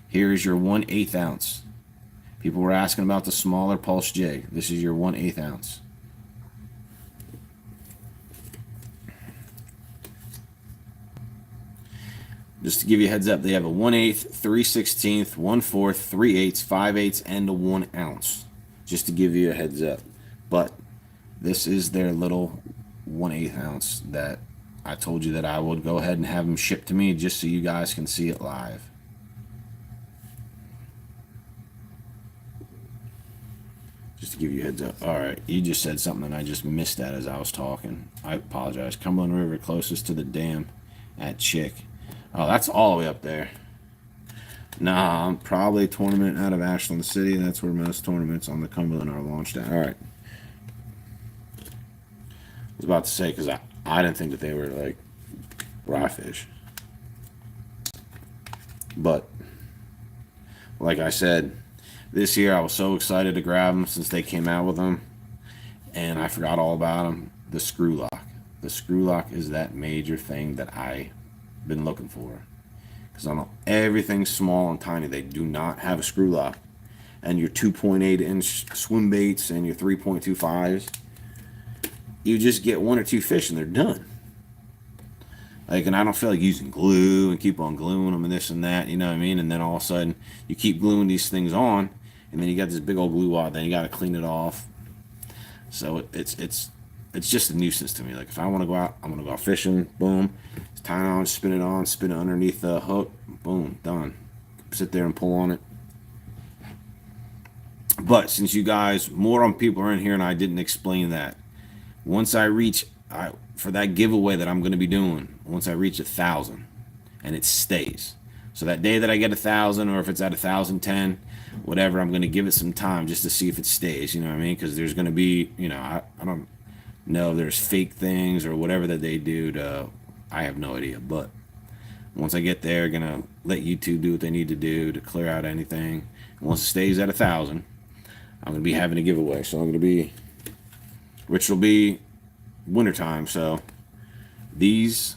Here is your 1/8 ounce. People were asking about the smaller Pulse jig. This is your 1/8 ounce. Just to give you a heads up, they have a 1/8, 3/16, 1/4, 3/8, 5/8, and a 1 ounce. Just to give you a heads up. But this is their little 1/8 ounce that I told you that I would go ahead and have them shipped to me just so you guys can see it live. Just to give you a heads up. All right, you just said something and I just missed that as I was talking. I apologize. Cumberland River closest to the dam at Chick. Oh, that's all the way up there. Nah, I'm probably a tournament out of Ashland City. That's where most tournaments on the Cumberland are launched at. All right. I was about to say, because I didn't think that they were like rye fish. But, like I said, this year I was so excited to grab them since they came out with them. And I forgot all about them. The screw lock. The screw lock is that major thing that I've been looking for. Because on everything small and tiny, they do not have a screw lock. And your 2.8 inch swim baits and your 3.25s, you just get 1 or 2 fish and they're done. Like, and I don't feel like using glue and keep on gluing them and this and that, you know what I mean? And then all of a sudden, you keep gluing these things on, and then you got this big old glue wad, then you got to clean it off. So it's just a nuisance to me. Like, if I want to go out, I'm going to go out fishing, boom, tie it on, spin it underneath the hook, boom, done. Sit there and pull on it. But since you guys, more on people are in here and I didn't explain that, once I reach, for that giveaway that I'm going to be doing, once I reach 1,000, and it stays. So that day that I get 1,000, or if it's at 1,010, whatever, I'm going to give it some time just to see if it stays. You know what I mean? Because there's going to be, I don't know if there's fake things or whatever that they do. I have no idea. But once I get there, going to let YouTube do what they need to do to clear out anything. And once it stays at 1,000, I'm going to be having a giveaway. So I'm going to be, which will be wintertime. So these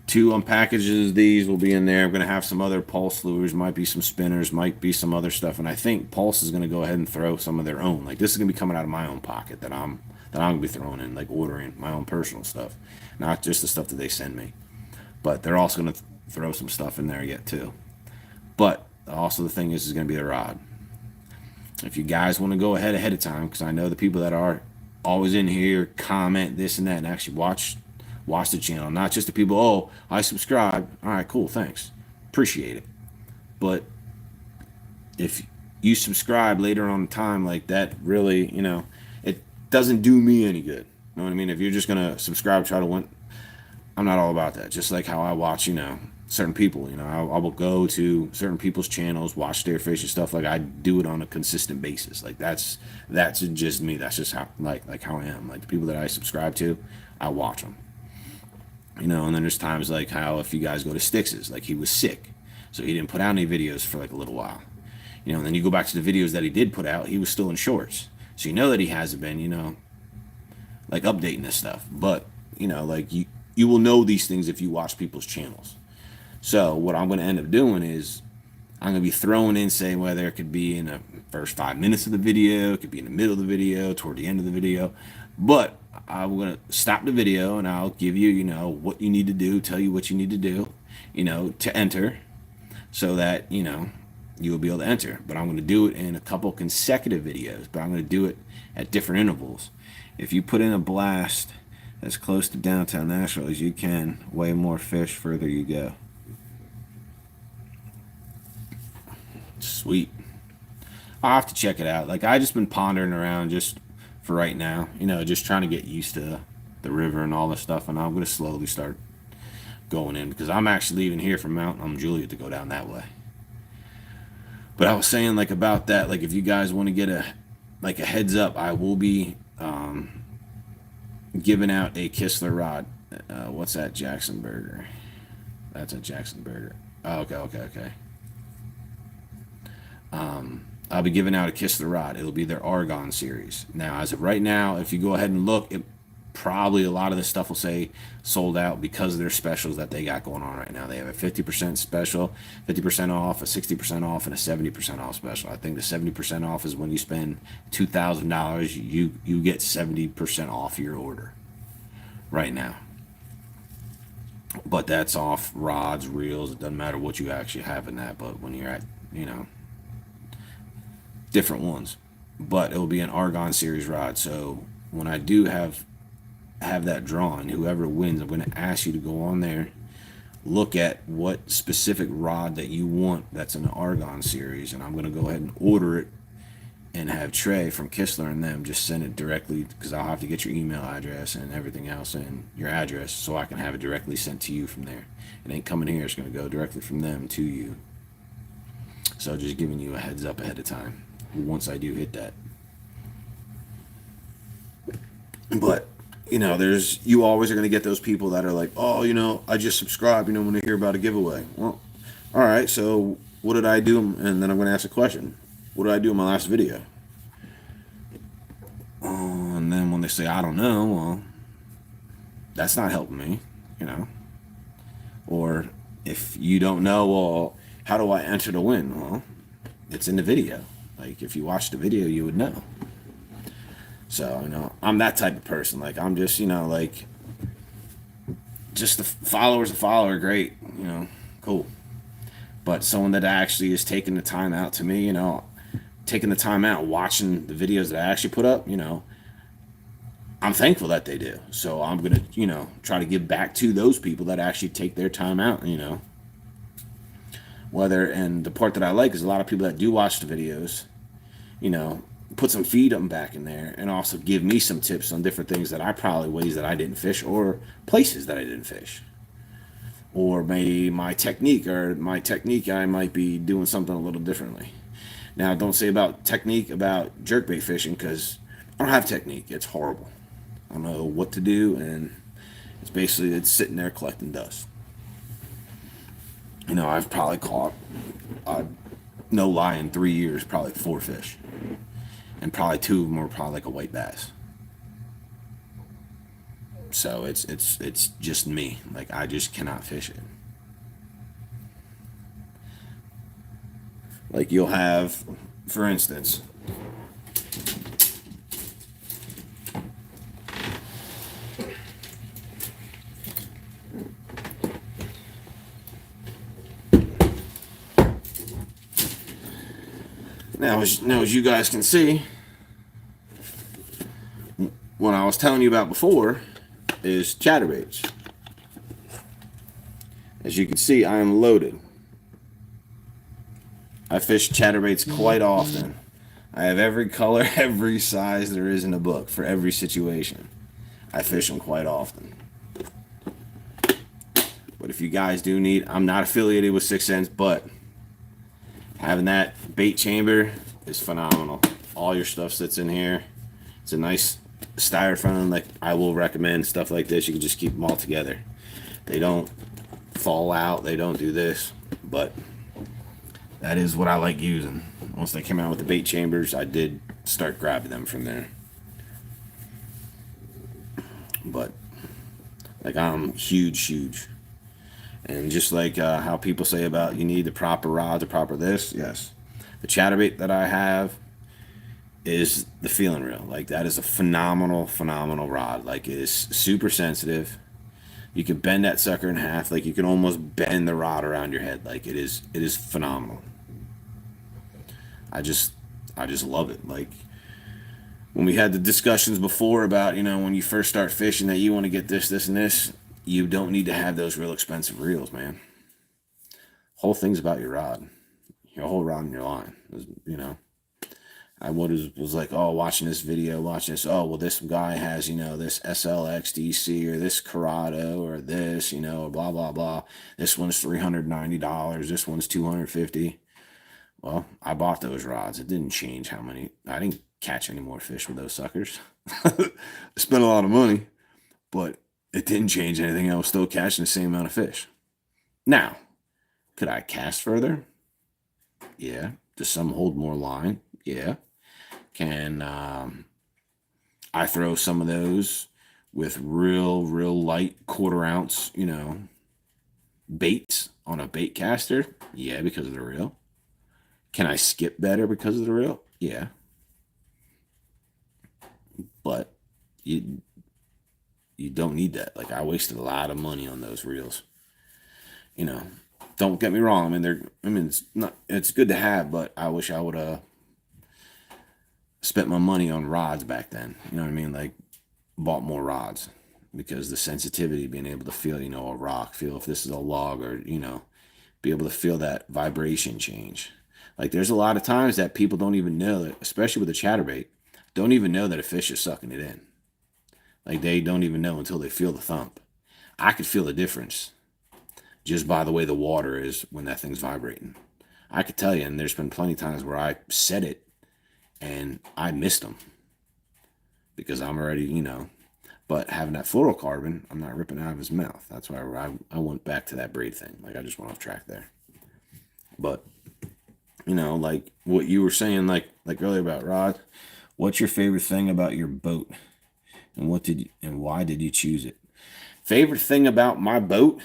2 unpackages, these will be in there. I'm going to have some other Pulse lures, might be some spinners, might be some other stuff. And I think Pulse is going to go ahead and throw some of their own. Like, this is going to be coming out of my own pocket that I'm that I'm gonna be throwing in, like ordering my own personal stuff, not just the stuff that they send me. But they're also gonna throw some stuff in there yet too. But also the thing is gonna be the rod. If you guys want to go ahead of time, because I know the people that are always in here comment this and that and actually watch the channel, not just the people, oh, I subscribe. All right, cool, thanks, appreciate it. But if you subscribe later on in time, like that, really, it doesn't do me any good. You know what I mean? If you're just gonna subscribe, try to win, I'm not all about that. Just like how I watch, certain people, I will go to certain people's channels, watch their fish and stuff. Like I do it on a consistent basis. Like that's just me. That's just how like how I am. Like the people that I subscribe to, I watch them. And then there's times like how if you guys go to Stix's, like he was sick, so he didn't put out any videos for like a little while. And then you go back to the videos that he did put out, he was still in shorts. So that he hasn't been, like updating this stuff. But, like you will know these things if you watch people's channels. So what I'm going to end up doing is I'm going to be throwing in, say, whether it could be in the first 5 minutes of the video, it could be in the middle of the video, toward the end of the video. But I'm going to stop the video and I'll give you, what you need to do, tell you what you need to do, to enter so that, you will be able to enter. But I'm going to do it in a couple consecutive videos, but I'm going to do it at different intervals. If you put in a blast as close to downtown Nashville as you can, way more fish further you go. Sweet. I'll have to check it out. Like I just been pondering around just for right now, just trying to get used to the river and all this stuff, and I'm going to slowly start going in because I'm actually leaving here from Mount Juliet to go down that way. But I was saying like about that, like if you guys want to get a heads up, I will be giving out a Kistler rod. What's that? Jackson Burger. That's a Jackson Burger. Oh, okay. I'll be giving out a Kistler rod. It'll be their Argon series. Now, as of right now, if you go ahead and look, probably a lot of this stuff will say sold out because of their specials that they got going on right now. They have a 50% special, 50% off, a 60% off, and a 70% off special. I think the 70% off is when you spend $2,000, you get 70% off your order right now. But that's off rods, reels. It doesn't matter what you actually have in that. But when you're at, different ones. But it will be an Argon series rod. So when I do have that drawn, whoever wins, I'm going to ask you to go on there, look at what specific rod that you want that's an Argon series, and I'm going to go ahead and order it and have Trey from Kistler and them just send it directly, because I'll have to get your email address and everything else and your address so I can have it directly sent to you from there. It ain't coming here. It's going to go directly from them to you. So just giving you a heads up ahead of time once I do hit that. But you always are going to get those people that are like, oh, I just subscribed, when I hear about a giveaway. Well, all right, so what did I do? And then I'm going to ask a question. What did I do in my last video? And then when they say, I don't know, well, that's not helping me, Or if you don't know, well, how do I enter to win? Well, it's in the video. Like, if you watch the video, you would know. So, I'm that type of person. Like, I'm just, just the followers, great, cool. But someone that actually is taking the time out to me, taking the time out, watching the videos that I actually put up, I'm thankful that they do. So I'm going to, try to give back to those people that actually take their time out, and the part that I like is a lot of people that do watch the videos, put some feed them back in there and also give me some tips on different things that ways that I didn't fish or places that I didn't fish. Or maybe my technique I might be doing something a little differently. Now, don't say about technique about jerkbait fishing, because I don't have technique. It's horrible. I don't know what to do, and it's sitting there collecting dust. I've probably caught, no lie, in 3 years, probably 4 fish. And probably 2 of them were probably like a white bass. So it's just me. Like, I just cannot fish it. Like, you'll have, for instance, Now, as you guys can see, what I was telling you about before is chatterbaits. As you can see, I am loaded. I fish chatterbaits quite often. I have every color, every size there is in the book for every situation. I fish them quite often. But if you guys do need, I'm not affiliated with 6th Sense, but having that bait chamber is phenomenal. All your stuff sits in here. It's a nice styrofoam. Like, I will recommend stuff like this. You can just keep them all together. They don't fall out. They don't do this. But that is what I like using. Once they came out with the bait chambers, I did start grabbing them from there. But like, I'm huge. And just like how people say about you need the proper rod, the proper this, yes. The chatterbait that I have is the Feeling Reel. Like, that is a phenomenal rod. Like, it is super sensitive. You can bend that sucker in half. Like, you can almost bend the rod around your head. Like, it is phenomenal. I just love it. Like, when we had the discussions before about, you know, when you first start fishing that you want to get this, and this, you don't need to have those real expensive reels, man. Whole thing's about your rod, your whole rod and your line. You know, I was like, oh, watching this, oh, well, this guy has, you know, this SLX DC or this Corrado or this, you know, blah, blah, blah. This one's $390. This one's $250. Well, I bought those rods. It didn't change how many. I didn't catch any more fish with those suckers. I spent a lot of money, but it didn't change anything. I was still catching the same amount of fish. Now, could I cast further? Yeah. Does some hold more line? Yeah. Can I throw some of those with real light 1/4 ounce, you know, baits on a bait caster? Yeah, because of the reel. Can I skip better because of the reel? Yeah. But you don't need that. Like, I wasted a lot of money on those reels. You know, don't get me wrong. I mean, it's good to have, but I wish I would have spent my money on rods back then. You know what I mean? Like, bought more rods, because the sensitivity, being able to feel, you know, a rock, feel if this is a log, or, you know, be able to feel that vibration change. Like, there's a lot of times that people don't even know that, especially with a chatterbait, don't even know that a fish is sucking it in. Like, they don't even know until they feel the thump. I could feel the difference just by the way the water is when that thing's vibrating. I could tell you, and there's been plenty of times where I set it and I missed them because I'm already, you know, but having that fluorocarbon, I'm not ripping out of his mouth. That's why I went back to that braid thing. Like, I just went off track there. But, you know, like what you were saying, like earlier about Rod, what's your favorite thing about your boat, and why did you choose it? Favorite thing about my boat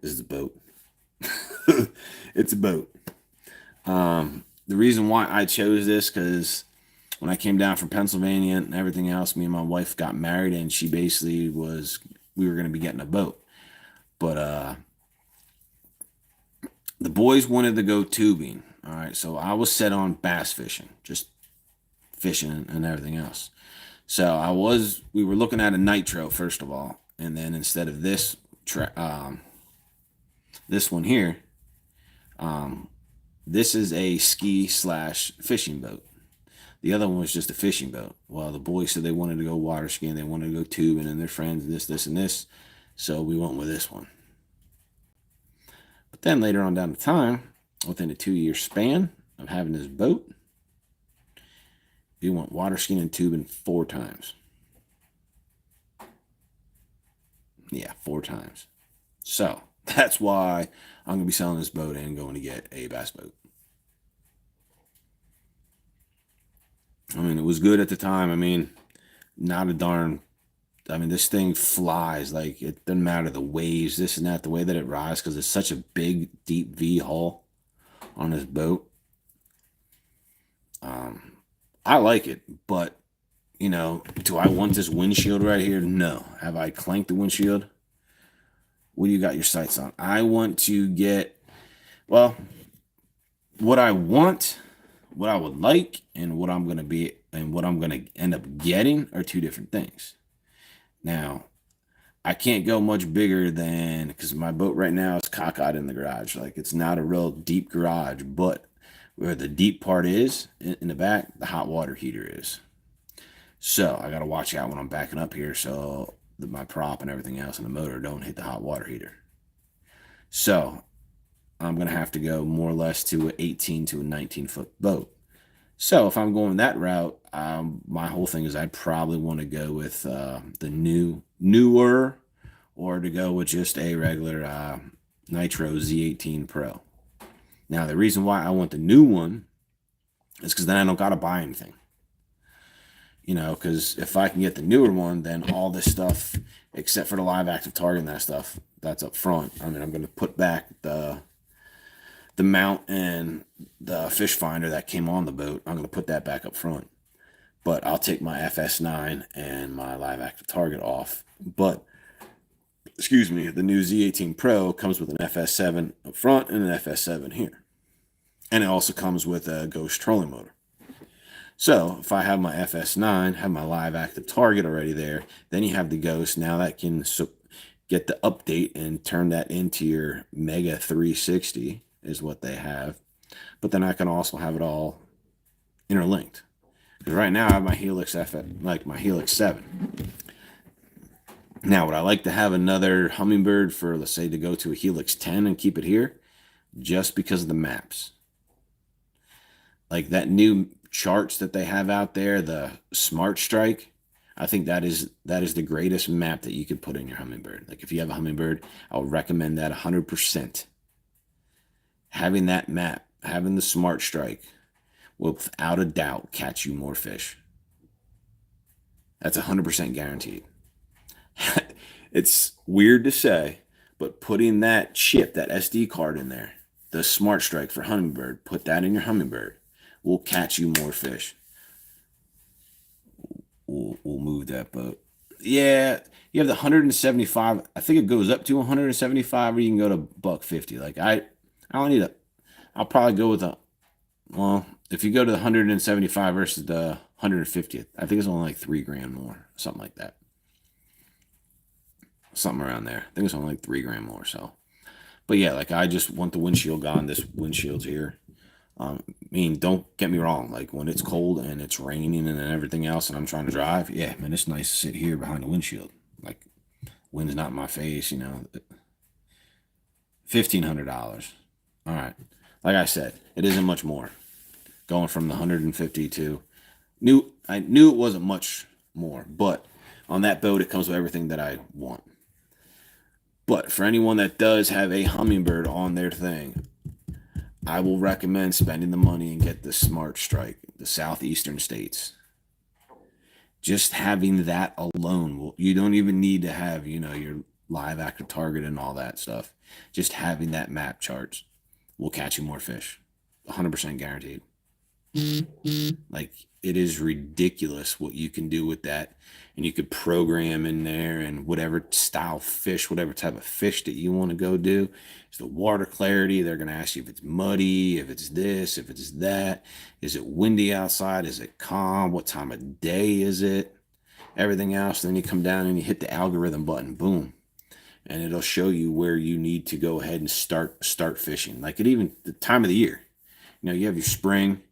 is the boat. It's a boat. The reason why I chose this, because when I came down from Pennsylvania and everything else, me and my wife got married, and she basically we were going to be getting a boat. But the boys wanted to go tubing. All right. So I was set on bass fishing, just fishing and everything else. So we were looking at a nitro, first of all. And then instead of this one here, this is a ski/fishing boat. The other one was just a fishing boat. Well, the boys said they wanted to go water skiing, they wanted to go tubing, and their friends, this, and this. So we went with this one. But then later on down the time, within a 2-year span of having this boat, we went water skiing and tubing 4 times. Yeah, 4 times. So that's why I'm going to be selling this boat and going to get a bass boat. I mean, it was good at the time. I mean, this thing flies. Like, it doesn't matter the waves, this and that, the way that it rides, because it's such a big, deep V hull on this boat. I like it, but, you know, do I want this windshield right here? No. Have I clanked the windshield? What do you got your sights on? I want to get, well, what I want what I would like and what I'm gonna be and what I'm gonna end up getting are two different things. Now, I can't go much bigger than, because my boat right now is cockeyed in the garage. Like, it's not a real deep garage, but where the deep part is in the back, the hot water heater is. So I got to watch out when I'm backing up here so that my prop and everything else in the motor don't hit the hot water heater. So I'm going to have to go more or less to an 18 to a 19-foot boat. So if I'm going that route, my whole thing is I'd probably want to go with the newer, or to go with just a regular Nitro Z18 Pro. Now, the reason why I want the new one is because then I don't got to buy anything. You know, because if I can get the newer one, then all this stuff, except for the live active target and that stuff, that's up front. I mean, I'm going to put back the mount and the fish finder that came on the boat. I'm going to put that back up front. But I'll take my FS9 and my live active target off. But, excuse me, the new Z18 Pro comes with an FS7 up front and an FS7 here. And it also comes with a Ghost trolling motor. So if I have my FS9, have my live active target already there, then you have the Ghost. Now that can get the update and turn that into your Mega 360 is what they have. But then I can also have it all interlinked. Because right now I have my Helix like my Helix 7. Now, would I like to have another Humminbird for, let's say, to go to a Helix 10 and keep it here? Just because of the maps. Like that new charts that they have out there, the Smart Strike, I think that is the greatest map that you could put in your Humminbird. Like if you have a Humminbird, I would recommend that 100%. Having that map, having the Smart Strike, will without a doubt catch you more fish. That's 100% guaranteed. It's weird to say, but putting that chip, that SD card in there, the Smart Strike for Humminbird, put that in your Humminbird, will catch you more fish. We'll move that boat. Yeah, you have the 175. I think it goes up to 175, or you can go to $150. Like I don't need a. I'll probably go with a. Well, if you go to the 175 versus the 150, I think it's only like $3,000 more, something like that. Something around there. I think it's only like $3,000 more. So, but yeah, like I just want the windshield gone. This windshield's here. I mean, don't get me wrong. Like when it's cold and it's raining and everything else, and I'm trying to drive, yeah, man, it's nice to sit here behind the windshield. Like wind's not in my face, you know. $1,500. All right. Like I said, it isn't much more. Going from the 150 to I knew it wasn't much more, but on that boat, it comes with everything that I want. But for anyone that does have a Humminbird on their thing, I will recommend spending the money and get the Smart Strike, the Southeastern States. Just having that alone, you don't even need to have, you know, your live active target and all that stuff. Just having that map charts will catch you more fish. 100% guaranteed. Like it is ridiculous what you can do with that. And you could program in there and whatever style fish, whatever type of fish that you want to go do. It's the water clarity. They're going to ask you if it's muddy, if it's this, if it's that. Is it windy outside? Is it calm? What time of day is it? Everything else. Then you come down and you hit the algorithm button. Boom. And it'll show you where you need to go ahead and start fishing. Like it even the time of the year. You know, you have your spring,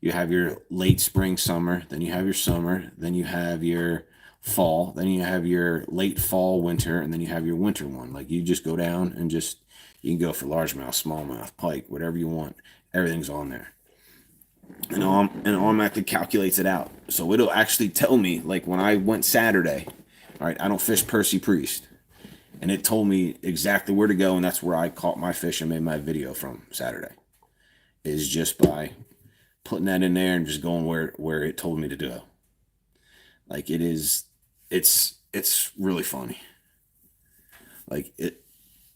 you have your late spring, summer, then you have your summer, then you have your fall, then you have your late fall, winter, and then you have your winter one. Like you just go down and you can go for largemouth, smallmouth, pike, whatever you want. Everything's on there. And automatically calculates it out. So it'll actually tell me, like when I went Saturday, all right, I don't fish Percy Priest. And it told me exactly where to go, and that's where I caught my fish and made my video from Saturday. Is just by putting that in there and just going where it told me to go. Like it's really funny. Like it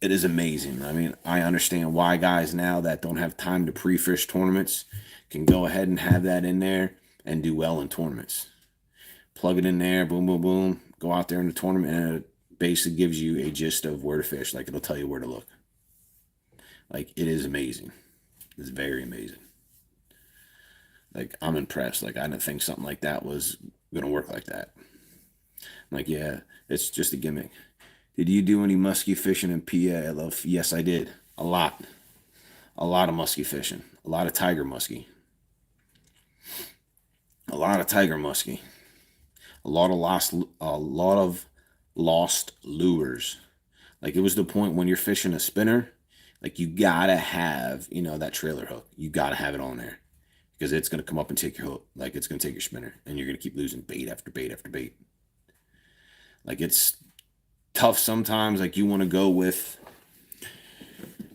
is amazing. I mean, I understand why guys now that don't have time to pre-fish tournaments can go ahead and have that in there and do well in tournaments. Plug it in there, boom, boom, boom, go out there in the tournament, and it basically gives you a gist of where to fish. Like it'll tell you where to look. Like it is amazing. It's very amazing. Like, I'm impressed. Like, I didn't think something like that was gonna work like that. Like, yeah, it's just a gimmick. Did you do any muskie fishing in PA? I love. Yes, I did. A lot of muskie fishing. A lot of tiger muskie. A lot of tiger muskie. A lot of lost lures. Like, it was the point when you're fishing a spinner, like, you gotta have, that trailer hook. You gotta have it on there because it's gonna come up and take your hook. Like, it's gonna take your spinner, and you're gonna keep losing bait after bait after bait. Like, it's tough sometimes. Like, you want to go with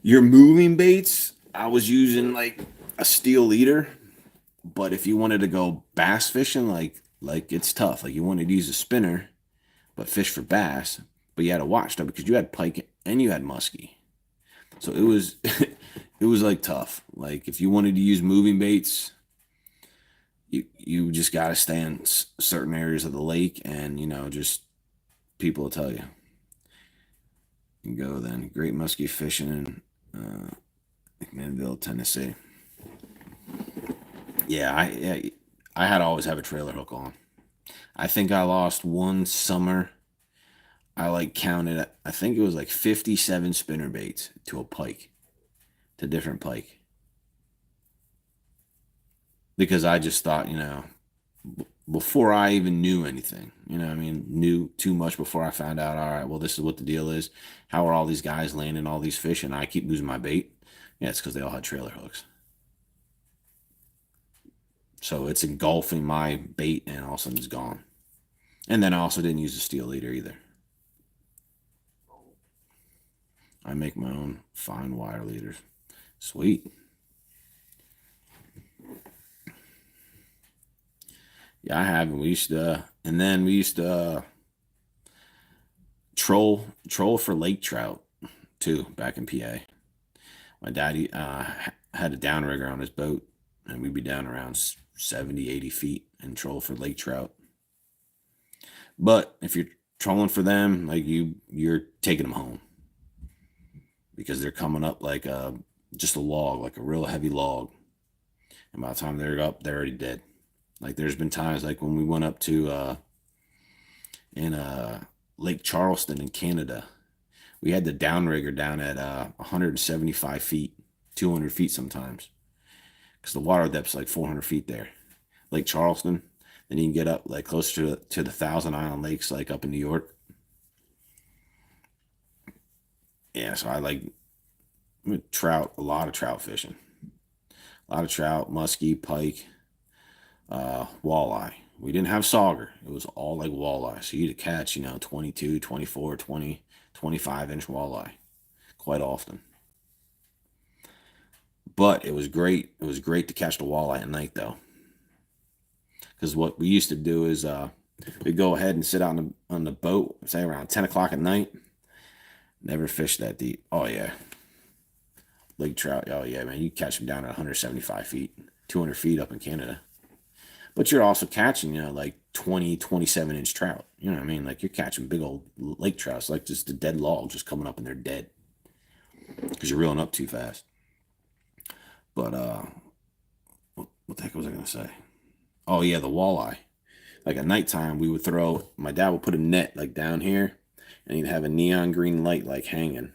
your moving baits. I was using like a steel leader, but if you wanted to go bass fishing, like it's tough. Like, you wanted to use a spinner, but fish for bass, but you had to watch though because you had pike and you had muskie. So it was it was like tough. Like, if you wanted to use moving baits, you just got to stay in certain areas of the lake, and just people will tell you. You go then. Great muskie fishing in McMinnville, Tennessee. Yeah, I had to always have a trailer hook on. I think I lost one summer. I like counted. I think it was like 57 spinner baits to a pike, to different pike, because I just thought, before I even knew anything, I mean, knew too much before I found out. All right, well, this is what the deal is. How are all these guys landing all these fish, and I keep losing my bait? Yeah, it's because they all had trailer hooks. So it's engulfing my bait, and all of a sudden it's gone. And then I also didn't use a steel leader either. I make my own fine wire leaders. Sweet. Yeah, I have. And we used to, and then we used to troll for lake trout too back in PA. My daddy had a downrigger on his boat, and we'd be down around 70, 80 feet and troll for lake trout. But if you're trolling for them, like, you're taking them home because they're coming up like just a log, like a real heavy log. And by the time they're up, they're already dead. Like, there's been times like when we went up to in Lake Charleston in Canada, we had the downrigger down at 175 feet, 200 feet sometimes, because the water depth's like 400 feet there. Lake Charleston, then you can get up like closer to the Thousand Island Lakes, like up in New York. Yeah, so I like trout, a lot of trout fishing, a lot of trout, muskie, pike, walleye. We didn't have sauger. It was all like walleye. So you'd catch, 22, 24, 20, 25-inch walleye quite often. But it was great. It was great to catch the walleye at night though. Because what we used to do is we'd go ahead and sit on the boat, say around 10 o'clock at night. Never fished that deep. Oh yeah. Lake trout. Oh yeah, man. You catch them down at 175 feet, 200 feet up in Canada. But you're also catching, like 20, 27-inch trout. You know what I mean? Like, you're catching big old lake trouts, like just a dead log just coming up and they're dead because you're reeling up too fast. But what the heck was I gonna say? Oh yeah, the walleye. Like, at nighttime, we would throw. My dad would put a net like down here, and he'd have a neon green light like hanging.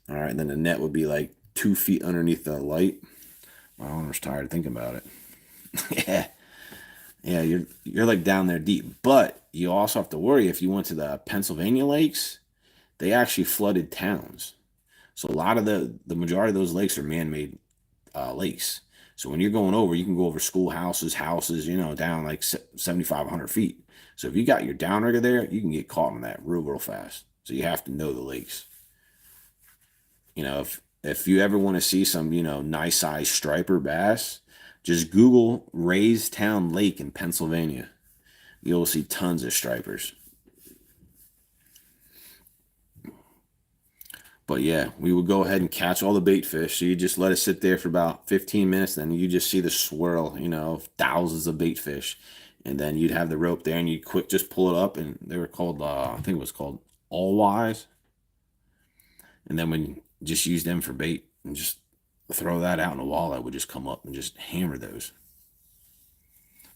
All right, and then the net would be like 2 feet underneath the light. My owner's tired thinking about it. Yeah. Yeah, you're like down there deep. But you also have to worry if you went to the Pennsylvania lakes, they actually flooded towns. So a lot of the majority of those lakes are man-made lakes. So when you're going over, you can go over schoolhouses, houses, down like 7,500 feet. So if you got your downrigger there, you can get caught in that real fast. So you have to know the lakes. If you ever want to see some, nice size striper bass, just Google Raystown Lake in Pennsylvania. You'll see tons of stripers. But yeah, we would go ahead and catch all the bait fish. So you just let it sit there for about 15 minutes. Then you just see the swirl, of thousands of bait fish. And then you'd have the rope there and you'd just pull it up. And they were called, I think it was called all wise. And then when you just use them for bait and just throw that out in a walleye would just come up and just hammer those.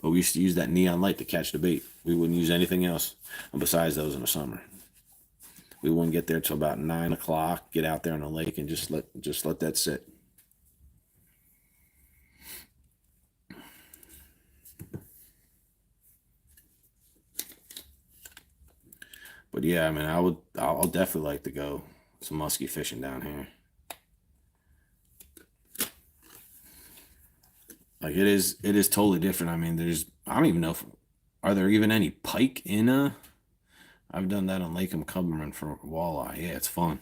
But we used to use that neon light to catch the bait. We wouldn't use anything else besides those in the summer. We wouldn't get there till about 9 o'clock, get out there on the lake and just let that sit. But yeah, I mean, I'll definitely like to go some muskie fishing down here. Like it is totally different. I mean, I don't even know are there even any pike in I've done that on Lake Cumberland for walleye. Yeah, it's fun.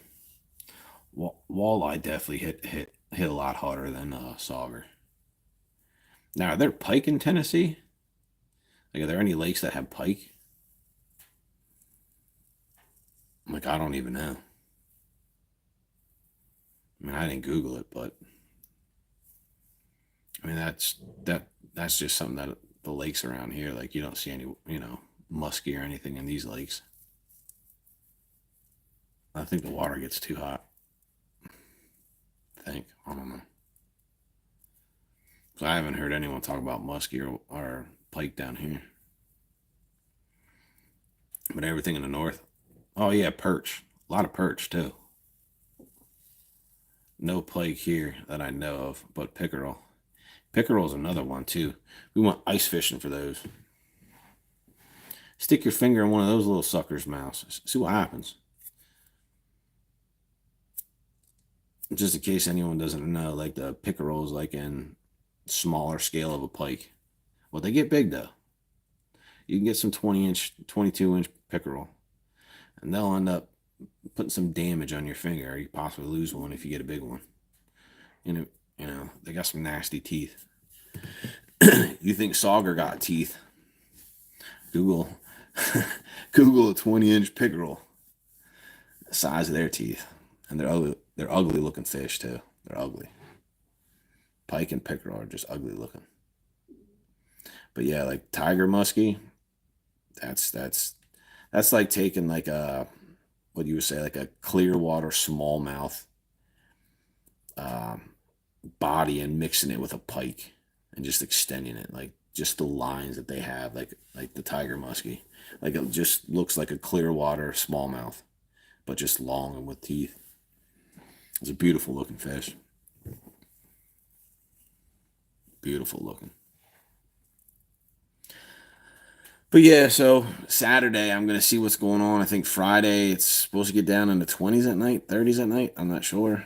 Walleye definitely hit a lot harder than sauger. Now, are there pike in Tennessee? Like, are there any lakes that have pike? Like, I don't even know. I mean, I didn't Google it, but I mean that's just something that the lakes around here, like you don't see any, muskie or anything in these lakes. I think the water gets too hot. I don't know. So I haven't heard anyone talk about muskie or pike down here. But everything in the north. Oh yeah, perch. A lot of perch too. No pike here that I know of, but pickerel. Pickerel is another one too. We went ice fishing for those. Stick your finger in one of those little suckers' mouths. See what happens. Just in case anyone doesn't know, like the pickerel is like in smaller scale of a pike. Well, they get big though. You can get some 20-inch, 22-inch pickerel, and they'll end up putting some damage on your finger, or you possibly lose one if you get a big one. They got some nasty teeth. You think sauger got teeth? Google Google a 20-inch pickerel. The size of their teeth. And they're ugly looking fish too. They're ugly. Pike and pickerel are just ugly looking. But yeah, like tiger muskie, that's like taking like what you would say, like a clear water smallmouth body and mixing it with a pike and just extending it, like just the lines that they have, like the tiger muskie, like it just looks like a clear water smallmouth, but just long and with teeth. It's a beautiful looking fish. Beautiful looking. But yeah, so Saturday I'm gonna see what's going on. I think Friday it's supposed to get down in the 20s at night, 30s at night. I'm not sure,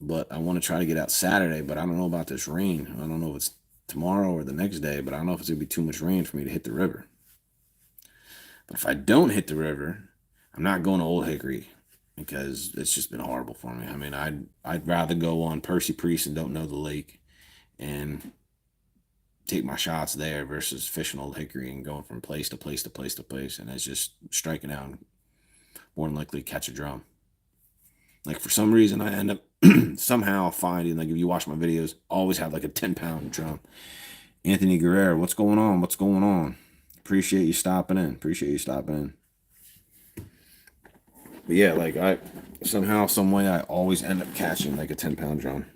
but I want to try to get out Saturday. But I don't know about this rain. I don't know if it's tomorrow or the next day, but I don't know if it's gonna be too much rain for me to hit the river. But if I don't hit the river, I'm not going to Old Hickory because it's just been horrible for me. I mean, I'd rather go on Percy Priest and don't know the lake and take my shots there versus fishing Old Hickory and going from place to place to place to place, and it's just striking out and more than likely catch a drum. Like for some reason I end up somehow finding, like if you watch my videos, always have like a 10-pound drum. Anthony Guerrero, what's going on? What's going on? Appreciate you stopping in. But yeah, like I somehow, some way, I always end up catching like a 10-pound drum.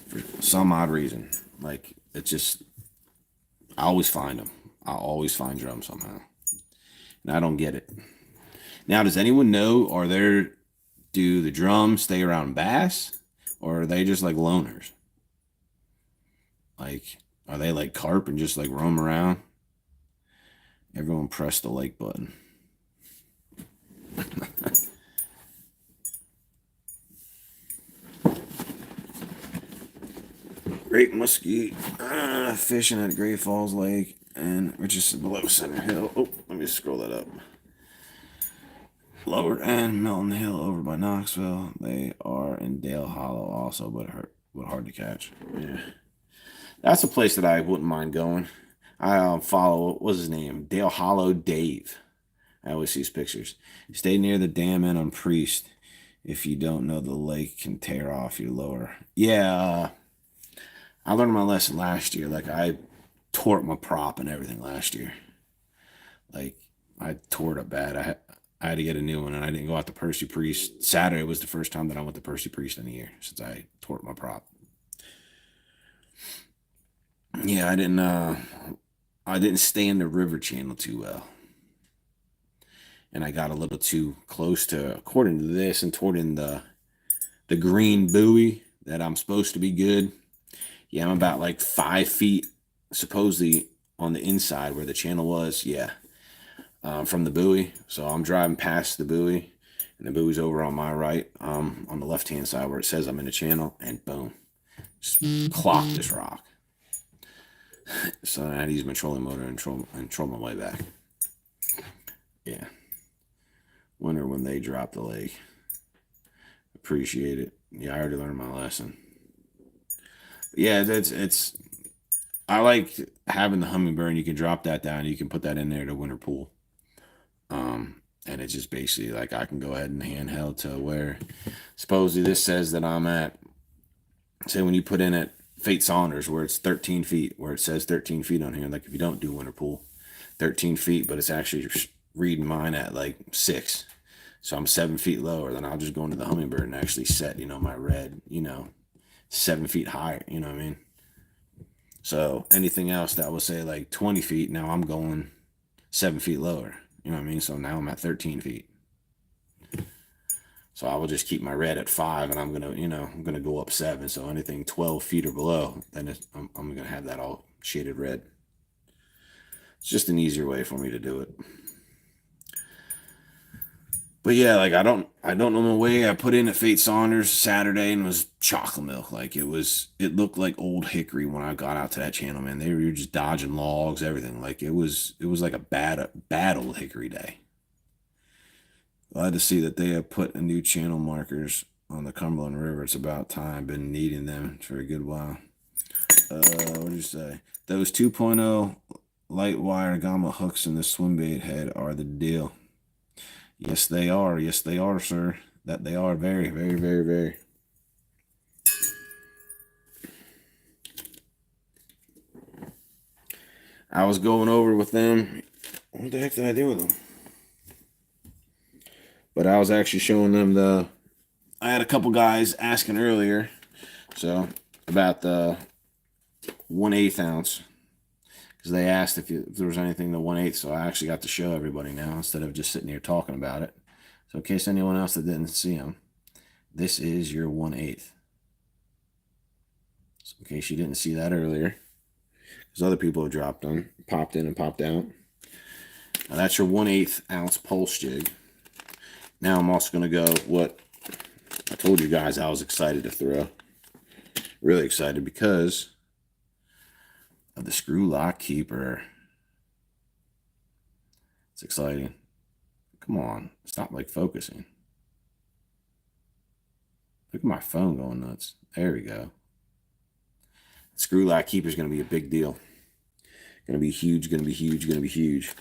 For some odd reason. Like it just, I always find them. I always find drums somehow. And I don't get it. Now, does anyone know, do the drums stay around bass, or are they just like loners? Like, are they like carp and just like roam around? Everyone press the like button. Great muskie fishing at Great Falls Lake and Richardson below Center Hill. Oh, let me scroll that up. Lower End, Milton Hill over by Knoxville. They are in Dale Hollow also, but hard to catch. Yeah, that's a place that I wouldn't mind going. I follow, what was his name? Dale Hollow Dave. I always see his pictures. Stay near the dam and on Priest. If you don't know, the lake can tear off your lower. Yeah, I learned my lesson last year. Like I tore my prop and everything last year. Like I tore it up bad. I had to get a new one, and I didn't go out to Percy Priest. Saturday was the first time that I went to Percy Priest in a year since I tore my prop. Yeah, I didn't stay in the river channel too well. And I got a little too close to, according to this, and toward in the green buoy that I'm supposed to be good. Yeah, I'm about like 5 feet supposedly on the inside where the channel was. Yeah, from the buoy. So I'm driving past the buoy, and the buoy's over on my right, on the left hand side where it says I'm in the channel, and boom, just clocked this rock. So I had to use my trolling motor and troll my way back. Yeah. Wonder when they drop the lake. Appreciate it. Yeah, I already learned my lesson. But yeah, it's I like having the Humminbird. You can drop that down. You can put that in there to winter pool. And it's just basically like I can go ahead and handheld to where supposedly this says that I'm at. Say when you put in at Fate Saunders where it's 13 feet, where it says 13 feet on here. Like if you don't do winter pool, 13 feet, but it's actually reading mine at like 6. So I'm 7 feet lower. Then I'll just go into the Humminbird and actually set, my red, 7 feet higher. You know what I mean? So anything else that will say like 20 feet, now I'm going 7 feet lower. You know what I mean? So now I'm at 13 feet. So I will just keep my red at 5, and I'm gonna go up 7. So anything 12 feet or below, then I'm gonna have that all shaded red. It's just an easier way for me to do it. But yeah, like I don't know my way. I put in at Fate Saunders Saturday and it was chocolate milk. Like it looked like old hickory when I got out to that channel, man. They were just dodging logs, everything. Like it was like a bad old hickory day. Glad to see that they have put a new channel markers on the Cumberland River. It's about time. Been needing them for a good while. What did you say? Those 2.0 light wire gamma hooks in the swim bait head are the deal. Yes, they are. Yes, they are, sir. That they are very, very, very, very. I was going over with them. What the heck did I do with them? But I was actually showing them I had a couple guys asking earlier, so about the 1/8 ounce, because they asked if there was anything to 1/8. So I actually got to show everybody now instead of just sitting here talking about it. So in case anyone else that didn't see them, this is your 1/8. So in case you didn't see that earlier, because other people have dropped them, popped in and popped out. Now that's your 1/8 ounce pulse jig. Now I'm also going to go what I told you guys I was excited to throw. Really excited because of the screw lock keeper. It's exciting. Come on, stop like focusing. Look at my phone going nuts. There we go. The screw lock keeper is going to be a big deal. Going to be huge, going to be huge, going to be huge.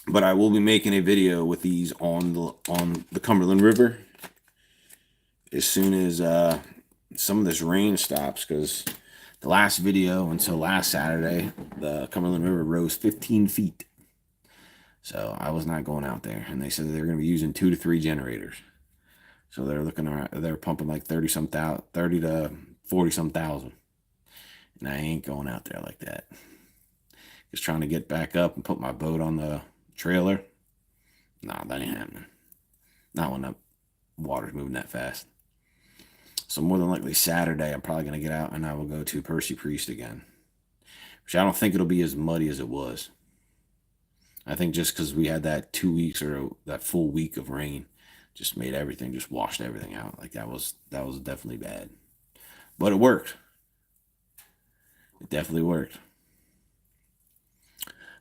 But I will be making a video with these on the Cumberland River as soon as some of this rain stops, because the last video until last Saturday, the Cumberland River rose 15 feet. So I was not going out there, and they said they were going to be using 2 to 3 generators. So they're pumping like 30 to 40 some thousand. And I ain't going out there like that. Just trying to get back up and put my boat on the trailer. Nah, that ain't happening. Not when the water's moving that fast. So more than likely Saturday, I'm probably going to get out and I will go to Percy Priest again. Which I don't think it'll be as muddy as it was. I think just because we had that 2 weeks or that full week of rain just made everything, just washed everything out. Like that was definitely bad. But it worked. It definitely worked.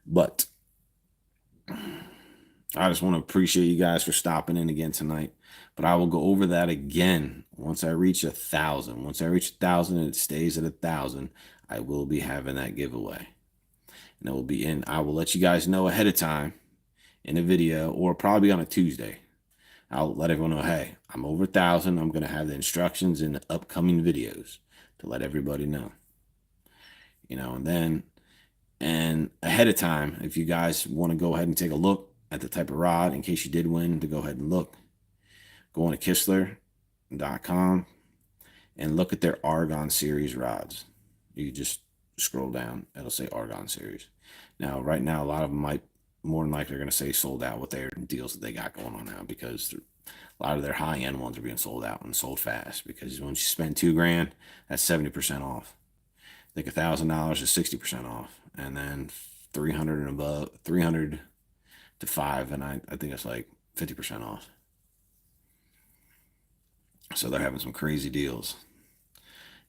But I just want to appreciate you guys for stopping in again tonight. But I will go over that again once I reach 1,000. Once I reach 1,000 and it stays at 1,000, I will be having that giveaway. And it will be in. I will let you guys know ahead of time in a video, or probably on a Tuesday. I'll let everyone know, hey, I'm over 1,000. I'm going to have the instructions in the upcoming videos to let everybody know. And ahead of time, if you guys want to go ahead and take a look at the type of rod, in case you did win, to go ahead and look, go on to Kistler.com and look at their Argon Series rods. You just scroll down, it'll say Argon Series. Now, right now, a lot of them might more than likely are going to say sold out with their deals that they got going on now, because a lot of their high end ones are being sold out and sold fast. Because once you spend $2,000, that's 70% off. I think $1,000 is 60% off, and then 300 and above, 300 to 5, and I think it's like 50% off. So they're having some crazy deals.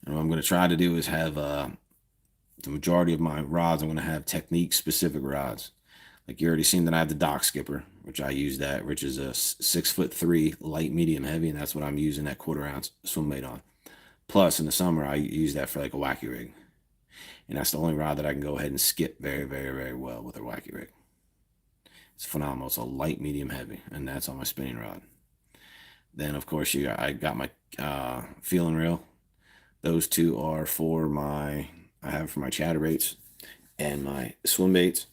And what I'm going to try to do is have the majority of my rods, I'm going to have technique specific rods. Like you already seen that I have the Dock Skipper, which I use that, which is a 6'3" light, medium, heavy, and that's what I'm using that 1/4 ounce swim bait on. Plus, in the summer, I use that for like a wacky rig, and that's the only rod that I can go ahead and skip very, very, very well with a wacky rig. It's phenomenal. It's a light, medium, heavy, and that's on my spinning rod. Then, of course, I got my feeling reel. Those two are for I have for my chatterbaits and my swim baits.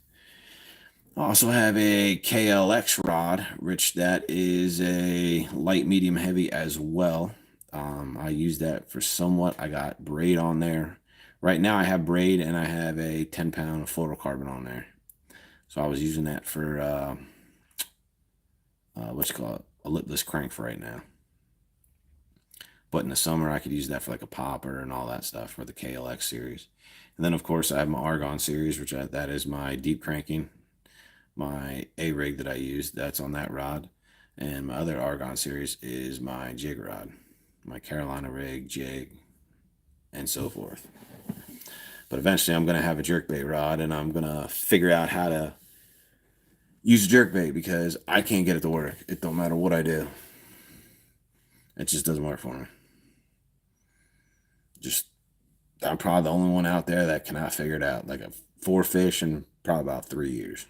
I also have a KLX rod, which that is a light, medium, heavy as well. I use that for somewhat. I got braid on there. Right now I have braid and I have a 10-pound fluorocarbon on there. So I was using that for, what's called a lipless crank for right now. But in the summer, I could use that for like a popper and all that stuff for the KLX series. And then, of course, I have my Argon series, which that is my deep cranking, my A rig that I use. That's on that rod. And my other Argon series is my jig rod, my Carolina rig, jig, and so forth. But eventually, I'm going to have a jerkbait rod, and I'm going to figure out how to use a jerkbait, because I can't get it to work. It don't matter what I do. It just doesn't work for me. I'm probably the only one out there that cannot figure it out. Like a 4 fish in probably about 3 years.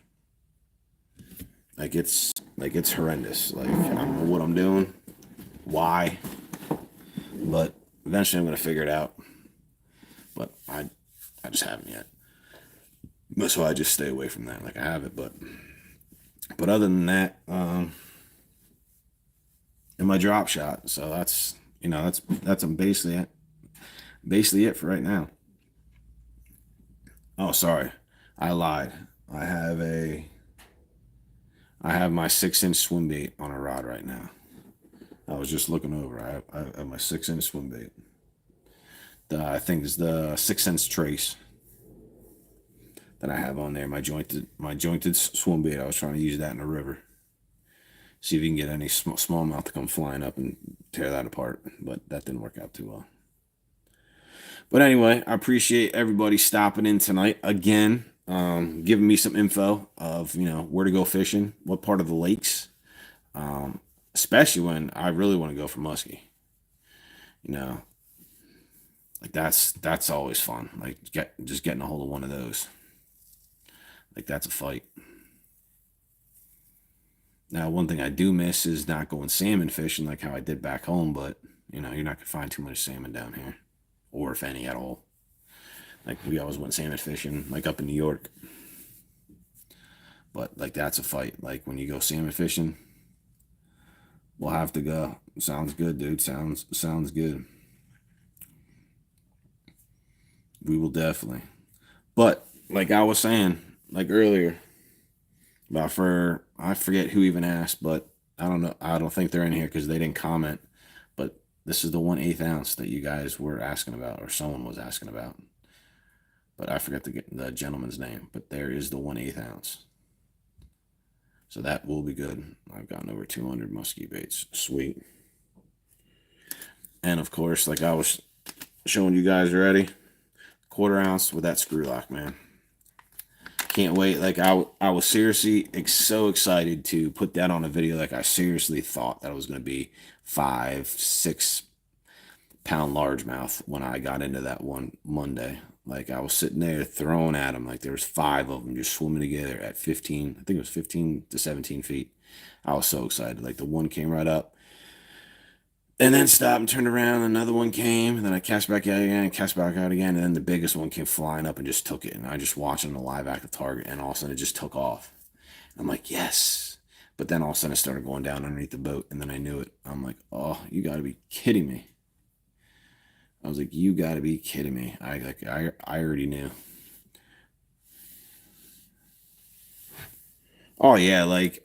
Like it's horrendous. Like I don't know what I'm doing, why, but eventually I'm gonna figure it out. But I just haven't yet. So I just stay away from that. Like I have it, but other than that, and my drop shot. So that's that's basically it for right now. Oh, sorry, I lied. I have my 6-inch swim bait on a rod right now. I was just looking over. I have my 6-inch swim bait. I think it's the 6-inch trace that I have on there. My jointed swim bait. I was trying to use that in the river. See if you can get any smallmouth to come flying up and tear that apart. But that didn't work out too well. But anyway, I appreciate everybody stopping in tonight again, giving me some info of where to go fishing, what part of the lakes, especially when I really want to go for muskie. Like that's always fun. Like just getting a hold of one of those. Like that's a fight. Now, one thing I do miss is not going salmon fishing like how I did back home, but you're not gonna find too much salmon down here, or if any at all. Like we always went salmon fishing, like up in New York. But like that's a fight. Like when you go salmon fishing, we'll have to go. Sounds good, dude. Sounds good. We will definitely. But like I was saying, like earlier, I forget who even asked, but I don't know. I don't think they're in here because they didn't comment. But this is the 1/8 ounce that you guys were asking about, or someone was asking about. But I forget the gentleman's name. But there is the 1/8 ounce. So that will be good. I've gotten over 200 muskie baits. Sweet. And of course, like I was showing you guys already, 1/4 ounce with that screw lock, man. Can't wait. Like I was seriously so excited to put that on a video. Like I seriously thought that it was going to be 5-6 pound largemouth when I got into that one Monday. Like I was sitting there throwing at them. Like there was 5 of them just swimming together at 15. I think it was 15 to 17 feet. I was so excited. Like the one came right up and then stopped and turned around. Another one came, and then I cast back out again, cast back out again, and then the biggest one came flying up and just took it. And I just watching the live active target, and all of a sudden it just took off. I'm like, yes. But then all of a sudden it started going down underneath the boat, and then I knew it. I'm like, oh, you got to be kidding me. I was like, you got to be kidding me. I already knew. Oh yeah, like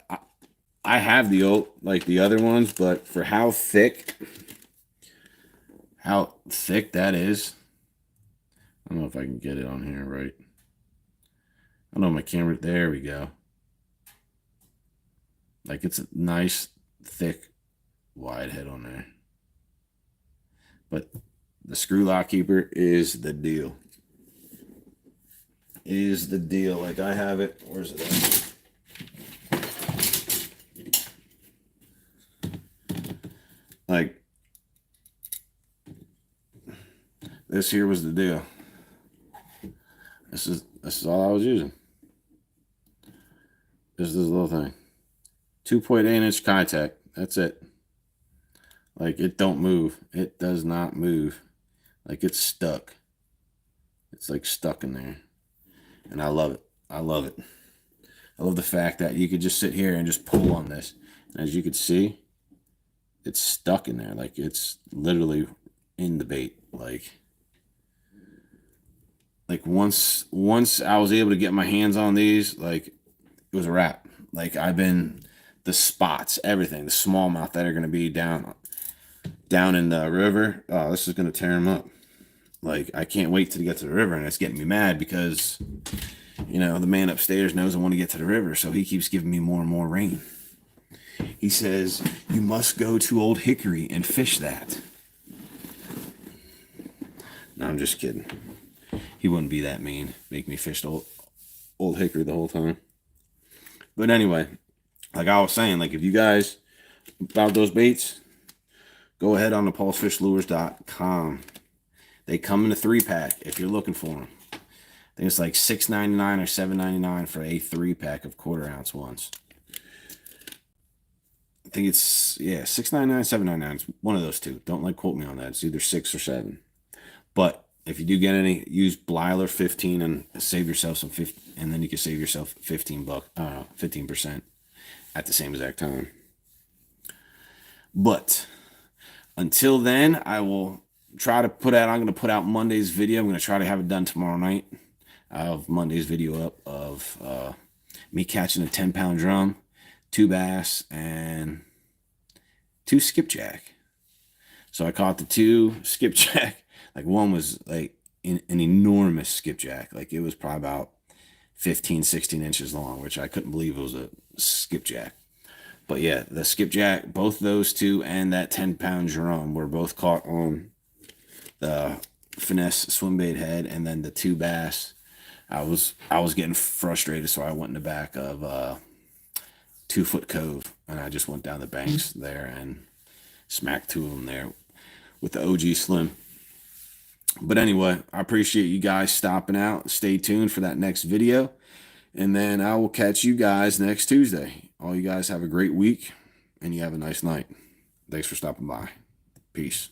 I have the old like the other ones, but for how thick that is, I don't know if I can get it on here right. I know my camera. There we go. Like it's a nice, thick, wide head on there. But the screw lock keeper is the deal. Is the deal. Like I have it. Where's it at? Like this here was the deal. This is all I was using. Just this little thing. 2.8-inch Kitech. That's it. Like it don't move. It does not move. Like it's stuck. It's like stuck in there. And I love it. I love it. I love the fact that you could just sit here and just pull on this. And as you can see, it's stuck in there. Like it's literally in the bait. Like once I was able to get my hands on these, like it was a wrap. Like the spots, everything, the smallmouth that are going to be down in the river. Oh, this is going to tear them up. Like I can't wait to get to the river, and it's getting me mad because the man upstairs knows I want to get to the river, so he keeps giving me more and more rain. He says, you must go to Old Hickory and fish that. No, I'm just kidding. He wouldn't be that mean. Make me fish Old Hickory the whole time. But anyway, like I was saying, like if you guys about those baits, go ahead on the pulsefishlures.com. They come in a 3-pack if you're looking for them. I think it's like $6.99 or $7.99 for a 3-pack of 1/4 ounce ones. I think it's $6.99, $7.99. It's one of those two. Don't quote me on that. It's either 6 or 7. But if you do get any, use Blyler 15 and save yourself some 50, and then you can save yourself 15% at the same exact time. But until then, I will try to I'm going to put out Monday's video. I'm going to try to have it done tomorrow night. I have Monday's video up of me catching a 10-pound drum, 2 bass, and 2 skipjack. So I caught the 2 skipjack. Like one was like an enormous skipjack. Like it was probably about 15, 16 inches long, which I couldn't believe it was a skipjack. But yeah, the skipjack, both those 2 and that 10-pound drum were both caught on the finesse swim bait head, and then the 2 bass. I was getting frustrated, so I went in the back of 2 Foot Cove, and I just went down the banks there and smacked 2 of them there with the OG Slim. But anyway, I appreciate you guys stopping out. Stay tuned for that next video, and then I will catch you guys next Tuesday. All you guys have a great week, and you have a nice night. Thanks for stopping by. Peace.